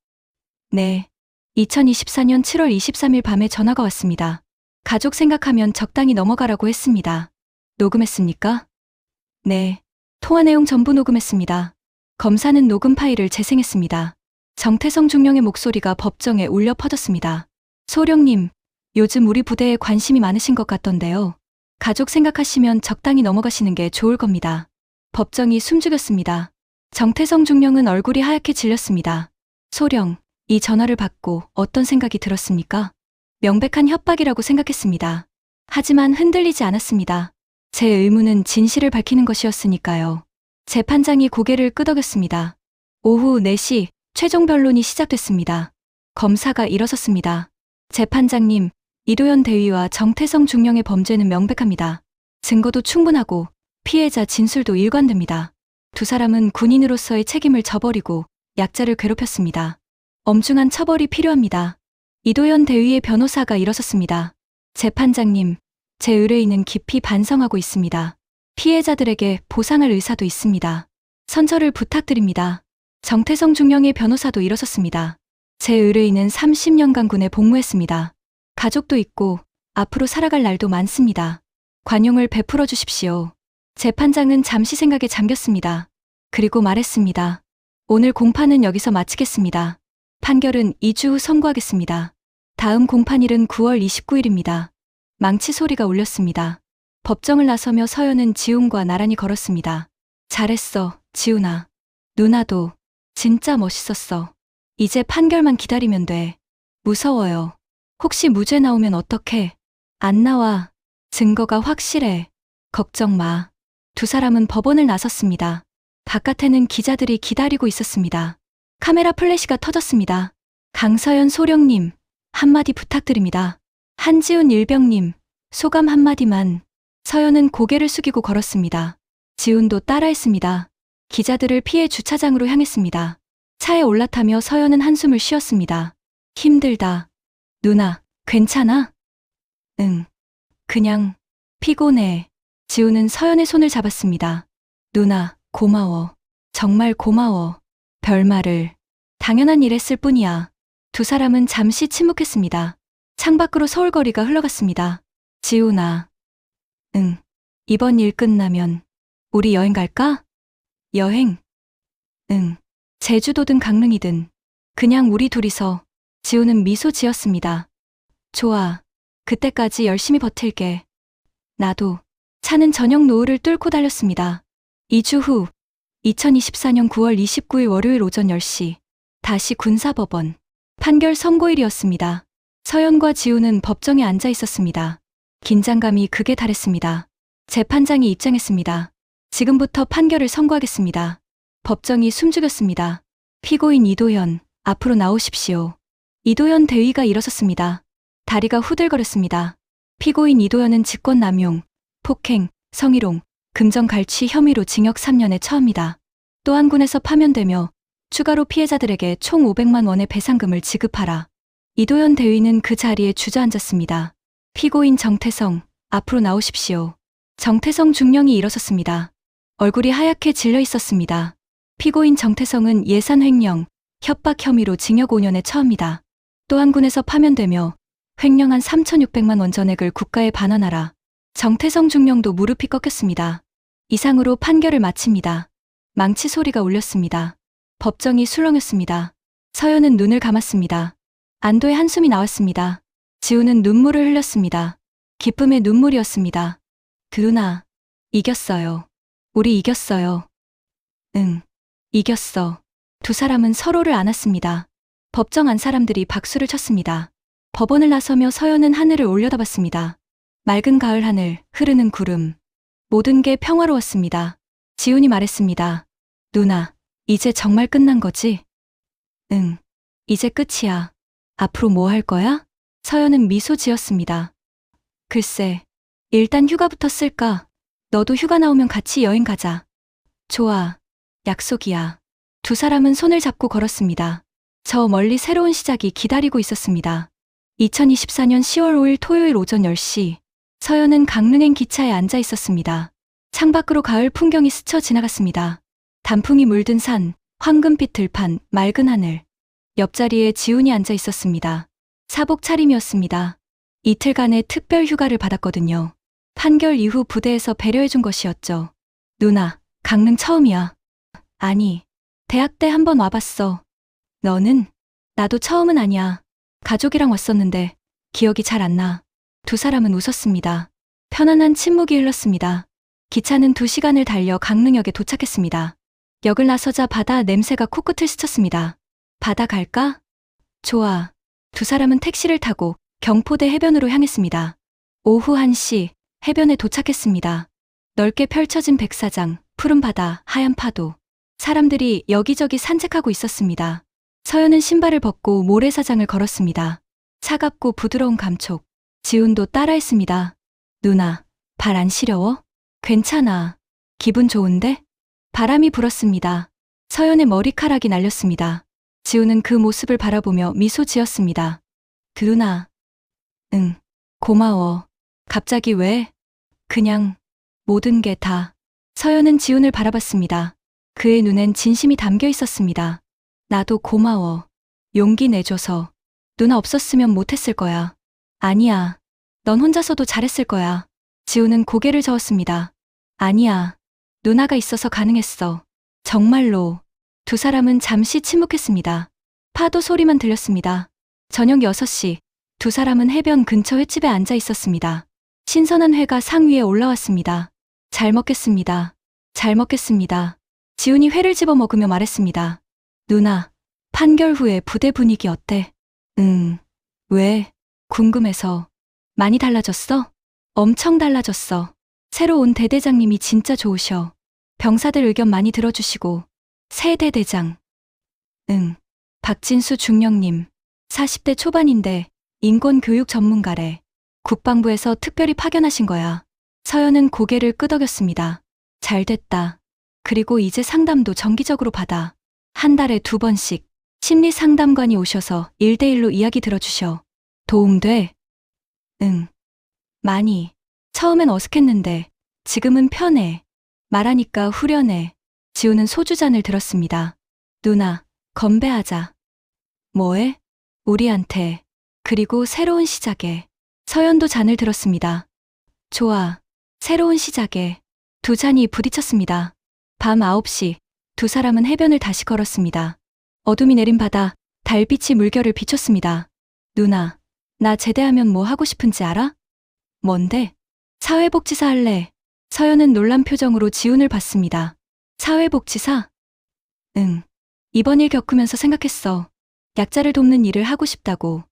네. 2024년 7월 23일 밤에 전화가 왔습니다. 가족 생각하면 적당히 넘어가라고 했습니다. 녹음했습니까? 네. 통화 내용 전부 녹음했습니다. 검사는 녹음 파일을 재생했습니다. 정태성 중령의 목소리가 법정에 울려 퍼졌습니다. 소령님, 요즘 우리 부대에 관심이 많으신 것 같던데요. 가족 생각하시면 적당히 넘어가시는 게 좋을 겁니다. 법정이 숨죽였습니다. 정태성 중령은 얼굴이 하얗게 질렸습니다. 소령, 이 전화를 받고 어떤 생각이 들었습니까? 명백한 협박이라고 생각했습니다. 하지만 흔들리지 않았습니다. 제 의무는 진실을 밝히는 것이었으니까요. 재판장이 고개를 끄덕였습니다. 오후 4시 최종 변론이 시작됐습니다. 검사가 일어섰습니다. 재판장님, 이도현 대위와 정태성 중령의 범죄는 명백합니다. 증거도 충분하고 피해자 진술도 일관됩니다. 두 사람은 군인으로서의 책임을 저버리고 약자를 괴롭혔습니다. 엄중한 처벌이 필요합니다. 이도현 대위의 변호사가 일어섰습니다. 재판장님, 제 의뢰인은 깊이 반성하고 있습니다. 피해자들에게 보상할 의사도 있습니다. 선처를 부탁드립니다. 정태성 중령의 변호사도 일어섰습니다. 제 의뢰인은 30년간 군에 복무했습니다. 가족도 있고 앞으로 살아갈 날도 많습니다. 관용을 베풀어 주십시오. 재판장은 잠시 생각에 잠겼습니다. 그리고 말했습니다. 오늘 공판은 여기서 마치겠습니다. 판결은 2주 후 선고하겠습니다. 다음 공판일은 9월 29일입니다. 망치 소리가 울렸습니다. 법정을 나서며 서연은 지훈과 나란히 걸었습니다. 잘했어, 지훈아. 누나도 진짜 멋있었어. 이제 판결만 기다리면 돼. 무서워요. 혹시 무죄 나오면 어떡해? 안 나와. 증거가 확실해. 걱정 마. 두 사람은 법원을 나섰습니다. 바깥에는 기자들이 기다리고 있었습니다. 카메라 플래시가 터졌습니다. 강서연 소령님, 한마디 부탁드립니다. 한지훈 일병님, 소감 한마디만. 서연은 고개를 숙이고 걸었습니다. 지훈도 따라했습니다. 기자들을 피해 주차장으로 향했습니다. 차에 올라타며 서연은 한숨을 쉬었습니다. 힘들다. 누나, 괜찮아? 응. 그냥 피곤해. 지훈은 서연의 손을 잡았습니다. 누나, 고마워. 정말 고마워. 별말을. 당연한 일 했을 뿐이야. 두 사람은 잠시 침묵했습니다. 창밖으로 서울거리가 흘러갔습니다. 지훈아. 응. 이번 일 끝나면 우리 여행 갈까? 여행? 응. 제주도든 강릉이든 그냥 우리 둘이서. 지훈은 미소 지었습니다. 좋아. 그때까지 열심히 버틸게. 나도. 차는 저녁 노을을 뚫고 달렸습니다. 2주 후 2024년 9월 29일 월요일 오전 10시 다시 군사법원. 판결 선고일이었습니다. 서연과 지훈은 법정에 앉아 있었습니다. 긴장감이 극에 달했습니다. 재판장이 입장했습니다. 지금부터 판결을 선고하겠습니다. 법정이 숨죽였습니다. 피고인 이도현, 앞으로 나오십시오. 이도현 대위가 일어섰습니다. 다리가 후들거렸습니다. 피고인 이도현은 직권남용, 폭행, 성희롱, 금전갈취 혐의로 징역 3년에 처합니다. 또한 군에서 파면되며 추가로 피해자들에게 총 500만 원의 배상금을 지급하라. 이도현 대위는 그 자리에 주저앉았습니다. 피고인 정태성, 앞으로 나오십시오. 정태성 중령이 일어섰습니다. 얼굴이 하얗게 질려 있었습니다. 피고인 정태성은 예산횡령, 협박 혐의로 징역 5년에 처합니다. 또한 군에서 파면되며 횡령한 3,600만 원 전액을 국가에 반환하라. 정태성 중령도 무릎이 꺾였습니다. 이상으로 판결을 마칩니다. 망치 소리가 울렸습니다. 법정이 술렁였습니다. 서연은 눈을 감았습니다. 안도의 한숨이 나왔습니다. 지훈은 눈물을 흘렸습니다. 기쁨의 눈물이었습니다. 누나, 이겼어요. 우리 이겼어요. 응, 이겼어. 두 사람은 서로를 안았습니다. 법정 안 사람들이 박수를 쳤습니다. 법원을 나서며 서연은 하늘을 올려다봤습니다. 맑은 가을 하늘, 흐르는 구름. 모든 게 평화로웠습니다. 지훈이 말했습니다. 누나, 이제 정말 끝난 거지? 응, 이제 끝이야. 앞으로 뭐 할 거야? 서연은 미소 지었습니다. 글쎄, 일단 휴가부터 쓸까? 너도 휴가 나오면 같이 여행 가자. 좋아, 약속이야. 두 사람은 손을 잡고 걸었습니다. 저 멀리 새로운 시작이 기다리고 있었습니다. 2024년 10월 5일 토요일 오전 10시, 서연은 강릉행 기차에 앉아 있었습니다. 창밖으로 가을 풍경이 스쳐 지나갔습니다. 단풍이 물든 산, 황금빛 들판, 맑은 하늘. 옆자리에 지훈이 앉아 있었습니다. 사복 차림이었습니다. 이틀간의 특별 휴가를 받았거든요. 판결 이후 부대에서 배려해준 것이었죠. 누나, 강릉 처음이야. 아니, 대학 때 한번 와봤어. 너는? 나도 처음은 아니야. 가족이랑 왔었는데 기억이 잘 안 나. 두 사람은 웃었습니다. 편안한 침묵이 흘렀습니다. 기차는 2시간을 달려 강릉역에 도착했습니다. 역을 나서자 바다 냄새가 코끝을 스쳤습니다. 바다 갈까? 좋아. 두 사람은 택시를 타고 경포대 해변으로 향했습니다. 오후 1시, 해변에 도착했습니다. 넓게 펼쳐진 백사장, 푸른 바다, 하얀 파도. 사람들이 여기저기 산책하고 있었습니다. 서연은 신발을 벗고 모래사장을 걸었습니다. 차갑고 부드러운 감촉. 지훈도 따라했습니다. 누나, 발 안 시려워? 괜찮아. 기분 좋은데? 바람이 불었습니다. 서연의 머리카락이 날렸습니다. 지훈은 그 모습을 바라보며 미소 지었습니다. 누나. 응, 고마워. 갑자기 왜? 그냥 모든 게 다. 서연은 지훈을 바라봤습니다. 그의 눈엔 진심이 담겨 있었습니다. 나도 고마워. 용기 내줘서. 누나 없었으면 못했을 거야. 아니야. 넌 혼자서도 잘했을 거야. 지훈은 고개를 저었습니다. 아니야. 누나가 있어서 가능했어. 정말로. 두 사람은 잠시 침묵했습니다. 파도 소리만 들렸습니다. 저녁 6시, 두 사람은 해변 근처 횟집에 앉아 있었습니다. 신선한 회가 상 위에 올라왔습니다. 잘 먹겠습니다. 잘 먹겠습니다. 지훈이 회를 집어 먹으며 말했습니다. 누나, 판결 후에 부대 분위기 어때? 왜? 궁금해서. 많이 달라졌어? 엄청 달라졌어. 새로 온 대대장님이 진짜 좋으셔. 병사들 의견 많이 들어주시고. 새 대대장. 박진수 중령님. 40대 초반인데 인권교육 전문가래. 국방부에서 특별히 파견하신 거야. 서연은 고개를 끄덕였습니다. 잘 됐다. 그리고 이제 상담도 정기적으로 받아. 한 달에 2번씩 심리 상담관이 오셔서 1대1로 이야기 들어주셔. 도움돼? 응. 많이. 처음엔 어색했는데 지금은 편해. 말하니까 후련해. 지우는 소주잔을 들었습니다. 누나, 건배하자. 뭐해? 우리한테. 그리고 새로운 시작에. 서연도 잔을 들었습니다. 좋아. 새로운 시작에. 두 잔이 부딪혔습니다. 밤 9시, 두 사람은 해변을 다시 걸었습니다. 어둠이 내린 바다, 달빛이 물결을 비췄습니다. 누나, 나 제대하면 뭐 하고 싶은지 알아? 뭔데? 사회복지사 할래. 서연은 놀란 표정으로 지훈을 봤습니다. 사회복지사? 응. 이번 일 겪으면서 생각했어. 약자를 돕는 일을 하고 싶다고.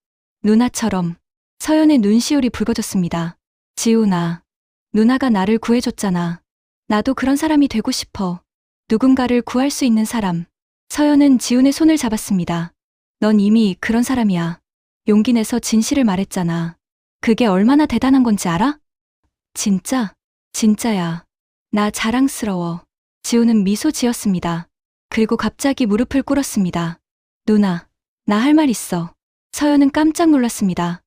누나처럼. 서연의 눈시울이 붉어졌습니다. 지훈아, 누나가 나를 구해줬잖아. 나도 그런 사람이 되고 싶어. 누군가를 구할 수 있는 사람. 서연은 지훈의 손을 잡았습니다. 넌 이미 그런 사람이야. 용기 내서 진실을 말했잖아. 그게 얼마나 대단한 건지 알아? 진짜? 진짜야. 나 자랑스러워. 지훈은 미소 지었습니다. 그리고 갑자기 무릎을 꿇었습니다. 누나, 나 할 말 있어. 서연은 깜짝 놀랐습니다.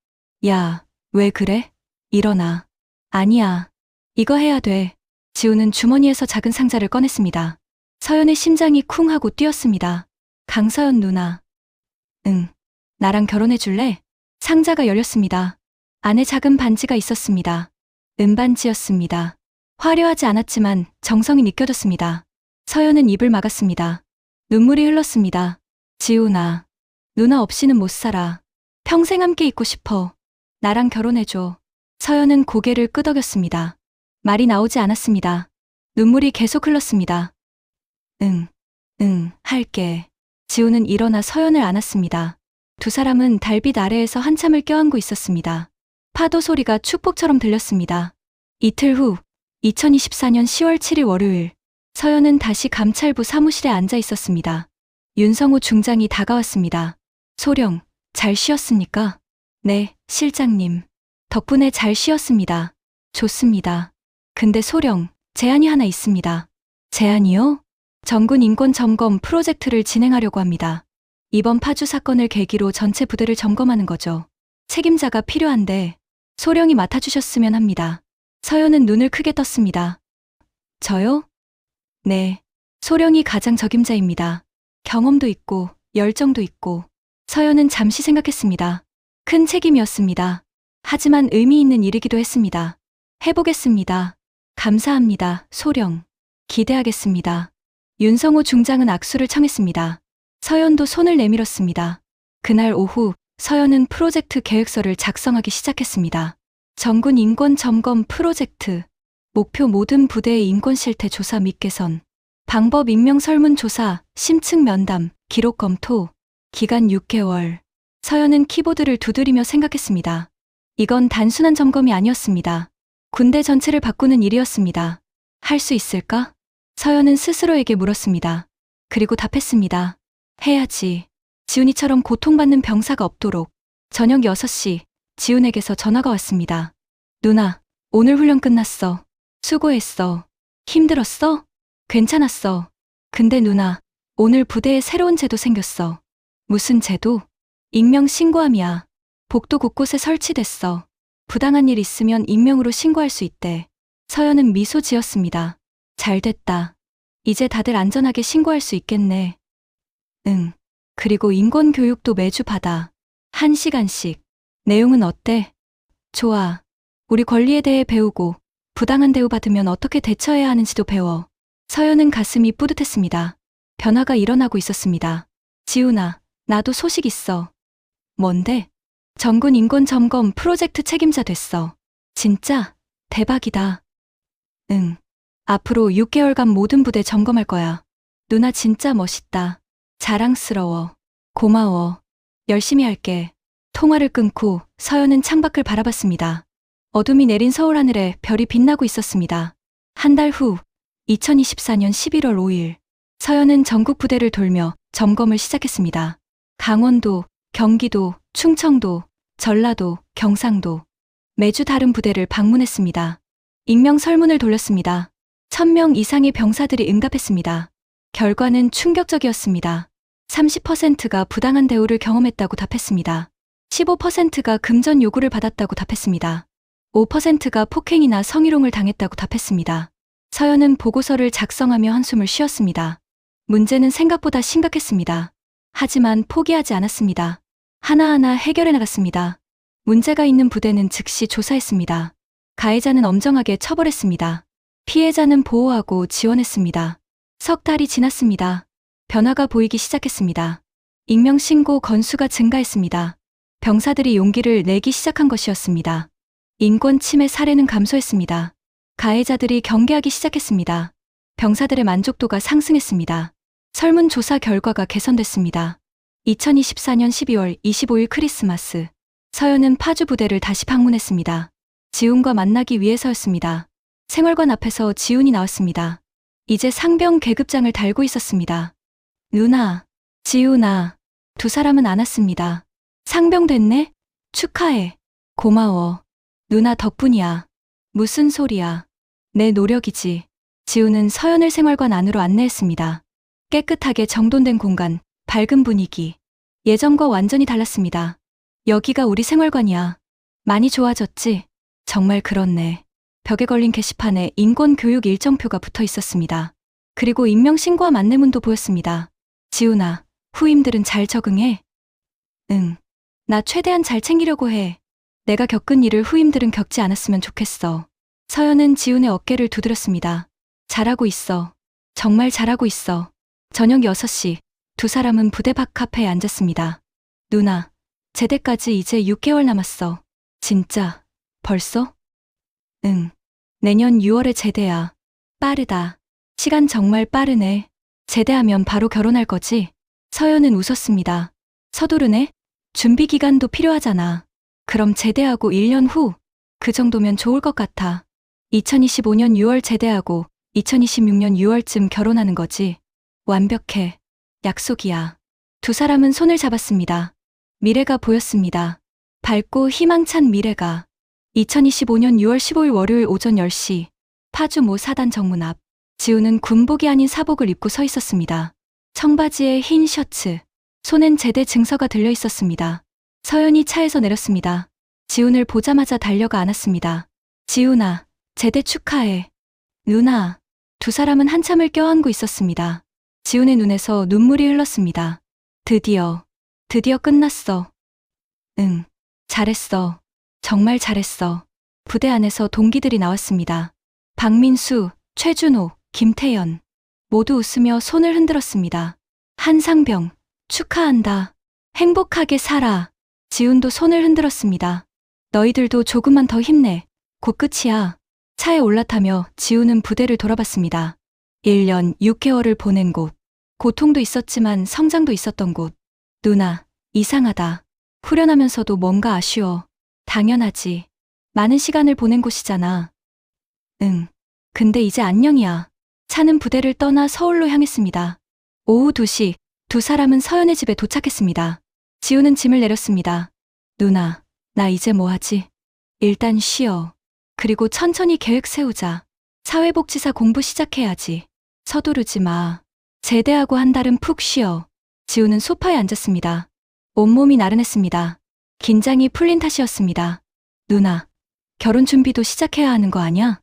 야, 왜 그래? 일어나. 아니야. 이거 해야 돼. 지훈은 주머니에서 작은 상자를 꺼냈습니다. 서연의 심장이 쿵 하고 뛰었습니다. 강서연 누나. 응. 나랑 결혼해 줄래? 상자가 열렸습니다. 안에 작은 반지가 있었습니다. 은반지였습니다. 화려하지 않았지만 정성이 느껴졌습니다. 서연은 입을 막았습니다. 눈물이 흘렀습니다. 지훈아, 누나 없이는 못 살아. 평생 함께 있고 싶어. 나랑 결혼해줘. 서연은 고개를 끄덕였습니다. 말이 나오지 않았습니다. 눈물이 계속 흘렀습니다. 할게. 지훈은 일어나 서연을 안았습니다. 두 사람은 달빛 아래에서 한참을 껴안고 있었습니다. 파도 소리가 축복처럼 들렸습니다. 이틀 후, 2024년 10월 7일 월요일, 서연은 다시 감찰부 사무실에 앉아 있었습니다. 윤성우 중장이 다가왔습니다. 소령, 잘 쉬었습니까? 네, 실장님. 덕분에 잘 쉬었습니다. 좋습니다. 근데 소령, 제안이 하나 있습니다. 제안이요? 정군 인권 점검 프로젝트를 진행하려고 합니다. 이번 파주 사건을 계기로 전체 부대를 점검하는 거죠. 책임자가 필요한데 소령이 맡아주셨으면 합니다. 서연은 눈을 크게 떴습니다. 저요? 네. 소령이 가장 적임자입니다. 경험도 있고 열정도 있고. 서연은 잠시 생각했습니다. 큰 책임이었습니다. 하지만 의미 있는 일이기도 했습니다. 해보겠습니다. 감사합니다, 소령. 기대하겠습니다. 윤성호 중장은 악수를 청했습니다. 서연도 손을 내밀었습니다. 그날 오후 서연은 프로젝트 계획서를 작성하기 시작했습니다. 정군 인권 점검 프로젝트. 목표 모든 부대의 인권 실태 조사 및 개선. 방법 익명 설문 조사, 심층 면담, 기록 검토. 기간 6개월. 서연은 키보드를 두드리며 생각했습니다. 이건 단순한 점검이 아니었습니다. 군대 전체를 바꾸는 일이었습니다. 할 수 있을까? 서연은 스스로에게 물었습니다. 그리고 답했습니다. 해야지. 지훈이처럼 고통받는 병사가 없도록. 저녁 6시, 지훈에게서 전화가 왔습니다. 누나, 오늘 훈련 끝났어. 수고했어. 힘들었어? 괜찮았어. 근데 누나, 오늘 부대에 새로운 제도 생겼어. 무슨 제도? 익명 신고함이야. 복도 곳곳에 설치됐어. 부당한 일 있으면 익명으로 신고할 수 있대. 서연은 미소 지었습니다. 잘 됐다. 이제 다들 안전하게 신고할 수 있겠네. 응. 그리고 인권 교육도 매주 받아. 1시간씩. 내용은 어때? 좋아. 우리 권리에 대해 배우고 부당한 대우 받으면 어떻게 대처해야 하는지도 배워. 서연은 가슴이 뿌듯했습니다. 변화가 일어나고 있었습니다. 지훈아, 나도 소식 있어. 뭔데? 전군 인권 점검 프로젝트 책임자 됐어. 진짜? 대박이다. 응. 앞으로 6개월간 모든 부대 점검할 거야. 누나 진짜 멋있다. 자랑스러워. 고마워. 열심히 할게. 통화를 끊고 서연은 창밖을 바라봤습니다. 어둠이 내린 서울 하늘에 별이 빛나고 있었습니다. 한 달 후, 2024년 11월 5일, 서연은 전국 부대를 돌며 점검을 시작했습니다. 강원도, 경기도, 충청도, 전라도, 경상도. 매주 다른 부대를 방문했습니다. 익명 설문을 돌렸습니다. 1000명 이상의 병사들이 응답했습니다. 결과는 충격적이었습니다. 30%가 부당한 대우를 경험했다고 답했습니다. 15%가 금전 요구를 받았다고 답했습니다. 5%가 폭행이나 성희롱을 당했다고 답했습니다. 서연은 보고서를 작성하며 한숨을 쉬었습니다. 문제는 생각보다 심각했습니다. 하지만 포기하지 않았습니다. 하나하나 해결해 나갔습니다. 문제가 있는 부대는 즉시 조사했습니다. 가해자는 엄정하게 처벌했습니다. 피해자는 보호하고 지원했습니다. 석 달이 지났습니다. 변화가 보이기 시작했습니다. 익명 신고 건수가 증가했습니다. 병사들이 용기를 내기 시작한 것이었습니다. 인권 침해 사례는 감소했습니다. 가해자들이 경계하기 시작했습니다. 병사들의 만족도가 상승했습니다. 설문조사 결과가 개선됐습니다. 2024년 12월 25일 크리스마스, 서연은 파주 부대를 다시 방문했습니다. 지훈과 만나기 위해서였습니다. 생활관 앞에서 지훈이 나왔습니다. 이제 상병 계급장을 달고 있었습니다. 누나, 지훈아, 두 사람은 안 왔습니다. 상병 됐네? 축하해. 고마워. 누나 덕분이야. 무슨 소리야. 내 노력이지. 지훈은 서연을 생활관 안으로 안내했습니다. 깨끗하게 정돈된 공간, 밝은 분위기. 예전과 완전히 달랐습니다. 여기가 우리 생활관이야. 많이 좋아졌지? 정말 그렇네. 벽에 걸린 게시판에 인권교육 일정표가 붙어 있었습니다. 그리고 익명신고함 안내문도 보였습니다. 지훈아, 후임들은 잘 적응해? 응. 나 최대한 잘 챙기려고 해. 내가 겪은 일을 후임들은 겪지 않았으면 좋겠어. 서연은 지훈의 어깨를 두드렸습니다. 잘하고 있어. 정말 잘하고 있어. 저녁 6시, 두 사람은 부대 밖 카페에 앉았습니다. 누나, 제대까지 이제 6개월 남았어. 진짜? 벌써? 응. 내년 6월에 제대야. 빠르다. 시간 정말 빠르네. 제대하면 바로 결혼할 거지? 서연은 웃었습니다. 서두르네? 준비 기간도 필요하잖아. 그럼 제대하고 1년 후? 그 정도면 좋을 것 같아. 2025년 6월 제대하고 2026년 6월쯤 결혼하는 거지. 완벽해. 약속이야. 두 사람은 손을 잡았습니다. 미래가 보였습니다. 밝고 희망찬 미래가. 2025년 6월 15일 월요일 오전 10시, 파주 모 사단 정문 앞, 지훈은 군복이 아닌 사복을 입고 서 있었습니다. 청바지에 흰 셔츠, 손엔 제대 증서가 들려 있었습니다. 서연이 차에서 내렸습니다. 지훈을 보자마자 달려가 안았습니다. 지훈아, 제대 축하해. 누나. 두 사람은 한참을 껴안고 있었습니다. 지훈의 눈에서 눈물이 흘렀습니다. 드디어 끝났어. 응, 잘했어. 정말 잘했어. 부대 안에서 동기들이 나왔습니다. 박민수, 최준호, 김태연. 모두 웃으며 손을 흔들었습니다. 한상병, 축하한다. 행복하게 살아. 지훈도 손을 흔들었습니다. 너희들도 조금만 더 힘내. 곧 끝이야. 차에 올라타며 지훈은 부대를 돌아봤습니다. 1년 6개월을 보낸 곳. 고통도 있었지만 성장도 있었던 곳. 누나, 이상하다. 후련하면서도 뭔가 아쉬워. 당연하지. 많은 시간을 보낸 곳이잖아. 응. 근데 이제 안녕이야. 차는 부대를 떠나 서울로 향했습니다. 오후 2시, 두 사람은 서연의 집에 도착했습니다. 지훈은 짐을 내렸습니다. 누나, 나 이제 뭐 하지? 일단 쉬어. 그리고 천천히 계획 세우자. 사회복지사 공부 시작해야지. 서두르지 마. 제대하고 한 달은 푹 쉬어. 지훈은 소파에 앉았습니다. 온몸이 나른했습니다. 긴장이 풀린 탓이었습니다. 누나, 결혼 준비도 시작해야 하는 거 아냐?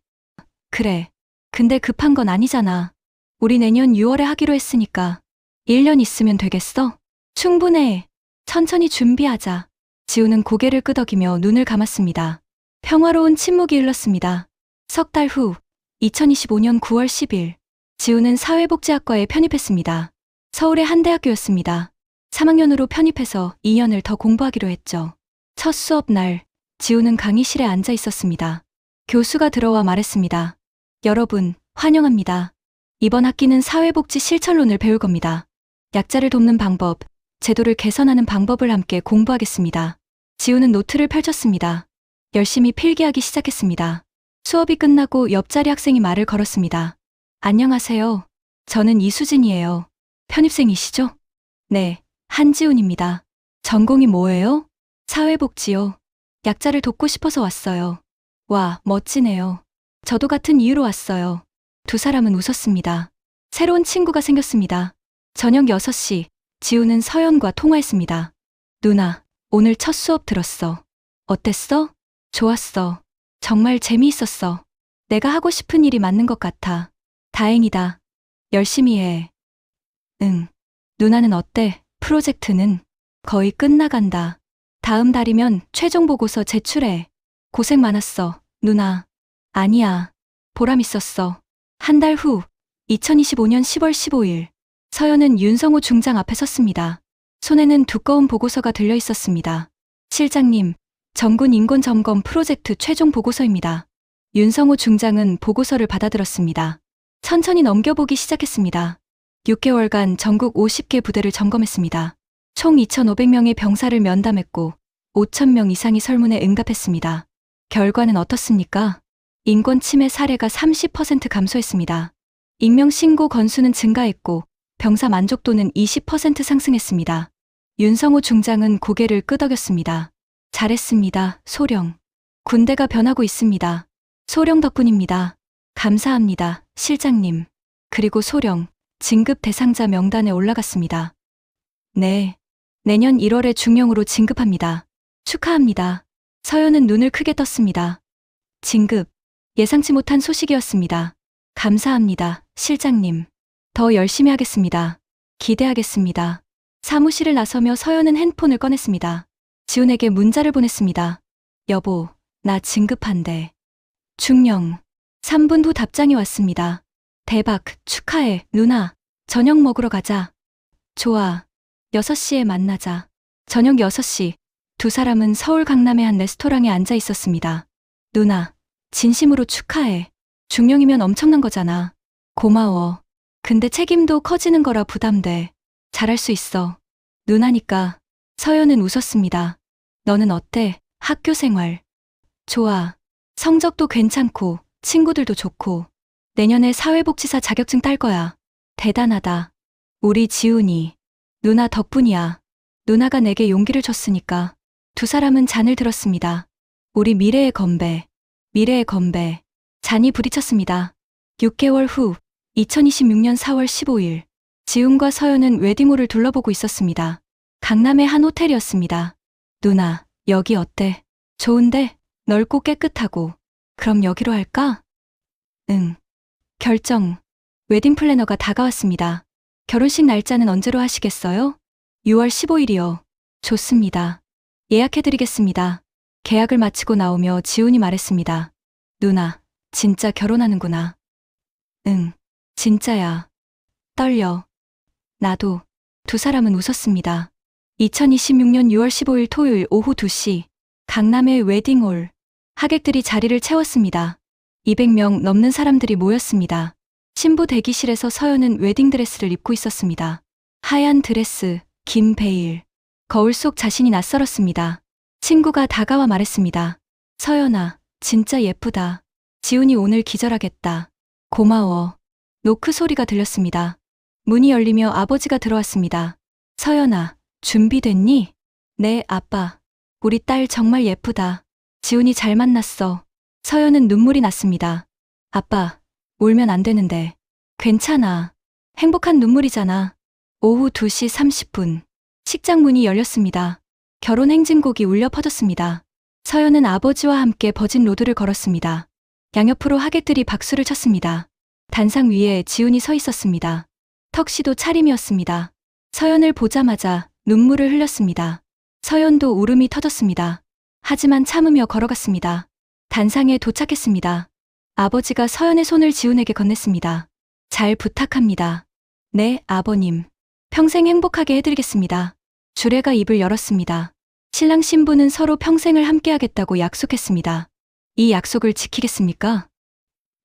그래. 근데 급한 건 아니잖아. 우리 내년 6월에 하기로 했으니까 1년 있으면 되겠어? 충분해. 천천히 준비하자. 지우는 고개를 끄덕이며 눈을 감았습니다. 평화로운 침묵이 흘렀습니다. 석 달 후, 2025년 9월 10일, 지우는 사회복지학과에 편입했습니다. 서울의 한 대학교였습니다. 3학년으로 편입해서 2년을 더 공부하기로 했죠. 첫 수업 날, 지우는 강의실에 앉아 있었습니다. 교수가 들어와 말했습니다. 여러분, 환영합니다. 이번 학기는 사회복지 실천론을 배울 겁니다. 약자를 돕는 방법, 제도를 개선하는 방법을 함께 공부하겠습니다. 지우는 노트를 펼쳤습니다. 열심히 필기하기 시작했습니다. 수업이 끝나고 옆자리 학생이 말을 걸었습니다. 안녕하세요. 저는 이수진이에요. 편입생이시죠? 네, 한지훈입니다. 전공이 뭐예요? 사회복지요. 약자를 돕고 싶어서 왔어요. 와, 멋지네요. 저도 같은 이유로 왔어요. 두 사람은 웃었습니다. 새로운 친구가 생겼습니다. 저녁 6시, 지우는 서연과 통화했습니다. 누나, 오늘 첫 수업 들었어. 어땠어? 좋았어. 정말 재미있었어. 내가 하고 싶은 일이 맞는 것 같아. 다행이다. 열심히 해. 응. 누나는 어때? 프로젝트는? 거의 끝나간다. 다음 달이면 최종 보고서 제출해. 고생 많았어, 누나. 아니야. 보람 있었어. 한 달 후, 2025년 10월 15일, 서연은 윤성호 중장 앞에 섰습니다. 손에는 두꺼운 보고서가 들려 있었습니다. 실장님, 정군 인권 점검 프로젝트 최종 보고서입니다. 윤성호 중장은 보고서를 받아들었습니다. 천천히 넘겨보기 시작했습니다. 6개월간 전국 50개 부대를 점검했습니다. 총 2,500명의 병사를 면담했고 5,000명 이상이 설문에 응답했습니다. 결과는 어떻습니까? 인권 침해 사례가 30% 감소했습니다. 익명 신고 건수는 증가했고 병사 만족도는 20% 상승했습니다. 윤성호 중장은 고개를 끄덕였습니다. 잘했습니다, 소령. 군대가 변하고 있습니다. 소령 덕분입니다. 감사합니다, 실장님. 그리고 소령, 진급 대상자 명단에 올라갔습니다. 네. 내년 1월에 중령으로 진급합니다. 축하합니다. 서연은 눈을 크게 떴습니다. 진급. 예상치 못한 소식이었습니다. 감사합니다, 실장님. 더 열심히 하겠습니다. 기대하겠습니다. 사무실을 나서며 서연은 핸폰을 꺼냈습니다. 지훈에게 문자를 보냈습니다. 여보, 나 진급한대. 중령. 3분 후 답장이 왔습니다. 대박, 축하해, 누나. 저녁 먹으러 가자. 좋아. 6시에 만나자. 저녁 6시, 두 사람은 서울 강남의 한 레스토랑에 앉아 있었습니다. 누나, 진심으로 축하해. 중령이면 엄청난 거잖아. 고마워. 근데 책임도 커지는 거라 부담돼. 잘할 수 있어. 누나니까. 서연은 웃었습니다. 너는 어때? 학교 생활. 좋아. 성적도 괜찮고, 친구들도 좋고. 내년에 사회복지사 자격증 딸 거야. 대단하다. 우리 지훈이. 누나 덕분이야. 누나가 내게 용기를 줬으니까. 두 사람은 잔을 들었습니다. 우리 미래의 건배. 미래의 건배. 잔이 부딪혔습니다. 6개월 후, 2026년 4월 15일. 지훈과 서연은 웨딩홀을 둘러보고 있었습니다. 강남의 한 호텔이었습니다. 누나, 여기 어때? 좋은데? 넓고 깨끗하고. 그럼 여기로 할까? 응. 결정. 웨딩 플래너가 다가왔습니다. 결혼식 날짜는 언제로 하시겠어요? 6월 15일이요. 좋습니다. 예약해드리겠습니다. 계약을 마치고 나오며 지훈이 말했습니다. 누나, 진짜 결혼하는구나. 응, 진짜야. 떨려. 나도. 두 사람은 웃었습니다. 2026년 6월 15일 토요일 오후 2시, 강남의 웨딩홀. 하객들이 자리를 채웠습니다. 200명 넘는 사람들이 모였습니다. 신부 대기실에서 서연은 웨딩드레스를 입고 있었습니다. 하얀 드레스, 긴 베일. 거울 속 자신이 낯설었습니다. 친구가 다가와 말했습니다. 서연아, 진짜 예쁘다. 지훈이 오늘 기절하겠다. 고마워. 노크 소리가 들렸습니다. 문이 열리며 아버지가 들어왔습니다. 서연아, 준비됐니? 네, 아빠. 우리 딸 정말 예쁘다. 지훈이 잘 만났어. 서연은 눈물이 났습니다. 아빠, 울면 안 되는데. 괜찮아. 행복한 눈물이잖아. 오후 2시 30분. 식장 문이 열렸습니다. 결혼 행진곡이 울려 퍼졌습니다. 서연은 아버지와 함께 버진 로드를 걸었습니다. 양옆으로 하객들이 박수를 쳤습니다. 단상 위에 지훈이 서 있었습니다. 턱시도 차림이었습니다. 서연을 보자마자 눈물을 흘렸습니다. 서연도 울음이 터졌습니다. 하지만 참으며 걸어갔습니다. 단상에 도착했습니다. 아버지가 서연의 손을 지훈에게 건넸습니다. 잘 부탁합니다. 네, 아버님. 평생 행복하게 해드리겠습니다. 주례가 입을 열었습니다. 신랑 신부는 서로 평생을 함께하겠다고 약속했습니다. 이 약속을 지키겠습니까?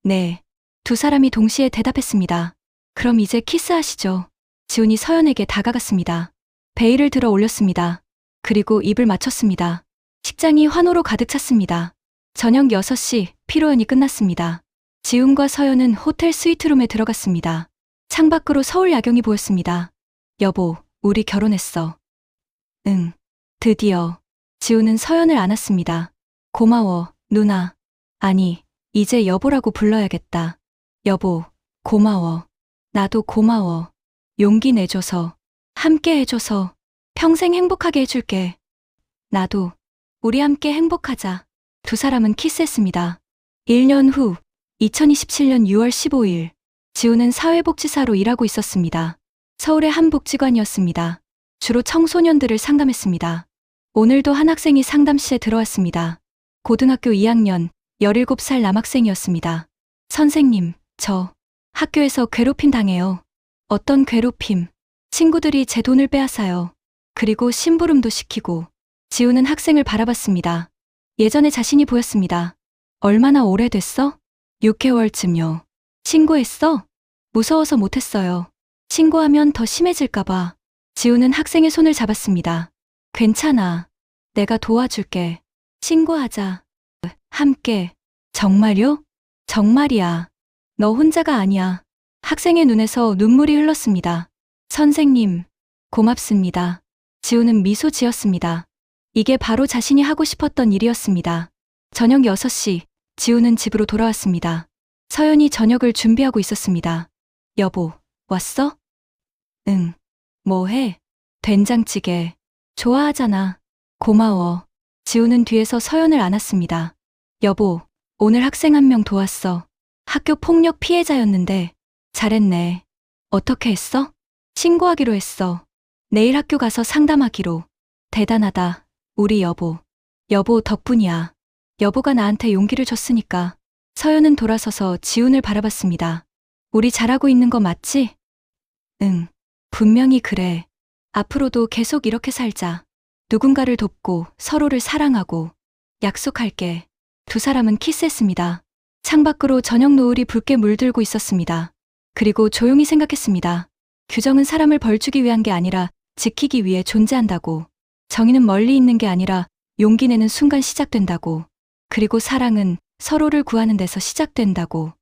네. 두 사람이 동시에 대답했습니다. 그럼 이제 키스하시죠. 지훈이 서연에게 다가갔습니다. 베일을 들어 올렸습니다. 그리고 입을 맞췄습니다. 식장이 환호로 가득 찼습니다. 저녁 6시 피로연이 끝났습니다. 지훈과 서연은 호텔 스위트룸에 들어갔습니다. 창밖으로 서울 야경이 보였습니다. 여보, 우리 결혼했어. 응. 드디어. 지훈은 서연을 안았습니다. 고마워, 누나. 아니, 이제 여보라고 불러야겠다. 여보, 고마워. 나도 고마워. 용기 내줘서, 함께 해줘서, 평생 행복하게 해줄게. 나도. 우리 함께 행복하자. 두 사람은 키스했습니다. 1년 후, 2027년 6월 15일, 지훈은 사회복지사로 일하고 있었습니다. 서울의 한 복지관이었습니다. 주로 청소년들을 상담했습니다. 오늘도 한 학생이 상담실에 들어왔습니다. 고등학교 2학년, 17살 남학생이었습니다. 선생님, 저 학교에서 괴롭힘 당해요. 어떤 괴롭힘? 친구들이 제 돈을 빼앗아요. 그리고 심부름도 시키고. 지훈은 학생을 바라봤습니다. 예전에 자신이 보였습니다. 얼마나 오래됐어? 6개월쯤요. 신고했어? 무서워서 못했어요. 신고하면 더 심해질까봐. 지훈은 학생의 손을 잡았습니다. 괜찮아. 내가 도와줄게. 신고하자. 함께. 정말요? 정말이야. 너 혼자가 아니야. 학생의 눈에서 눈물이 흘렀습니다. 선생님, 고맙습니다. 지훈은 미소 지었습니다. 이게 바로 자신이 하고 싶었던 일이었습니다. 저녁 6시, 지훈은 집으로 돌아왔습니다. 서연이 저녁을 준비하고 있었습니다. 여보, 왔어? 응. 뭐 해? 된장찌개. 좋아하잖아. 고마워. 지훈은 뒤에서 서연을 안았습니다. 여보, 오늘 학생 한 명 도왔어. 학교 폭력 피해자였는데. 잘했네. 어떻게 했어? 신고하기로 했어. 내일 학교 가서 상담하기로. 대단하다. 우리 여보. 여보 덕분이야. 여보가 나한테 용기를 줬으니까. 서연은 돌아서서 지훈을 바라봤습니다. 우리 잘하고 있는 거 맞지? 응. 분명히 그래. 앞으로도 계속 이렇게 살자. 누군가를 돕고 서로를 사랑하고. 약속할게. 두 사람은 키스했습니다. 창밖으로 저녁 노을이 붉게 물들고 있었습니다. 그리고 조용히 생각했습니다. 규정은 사람을 벌주기 위한 게 아니라 지키기 위해 존재한다고. 정의는 멀리 있는 게 아니라 용기 내는 순간 시작된다고. 그리고 사랑은 서로를 구하는 데서 시작된다고.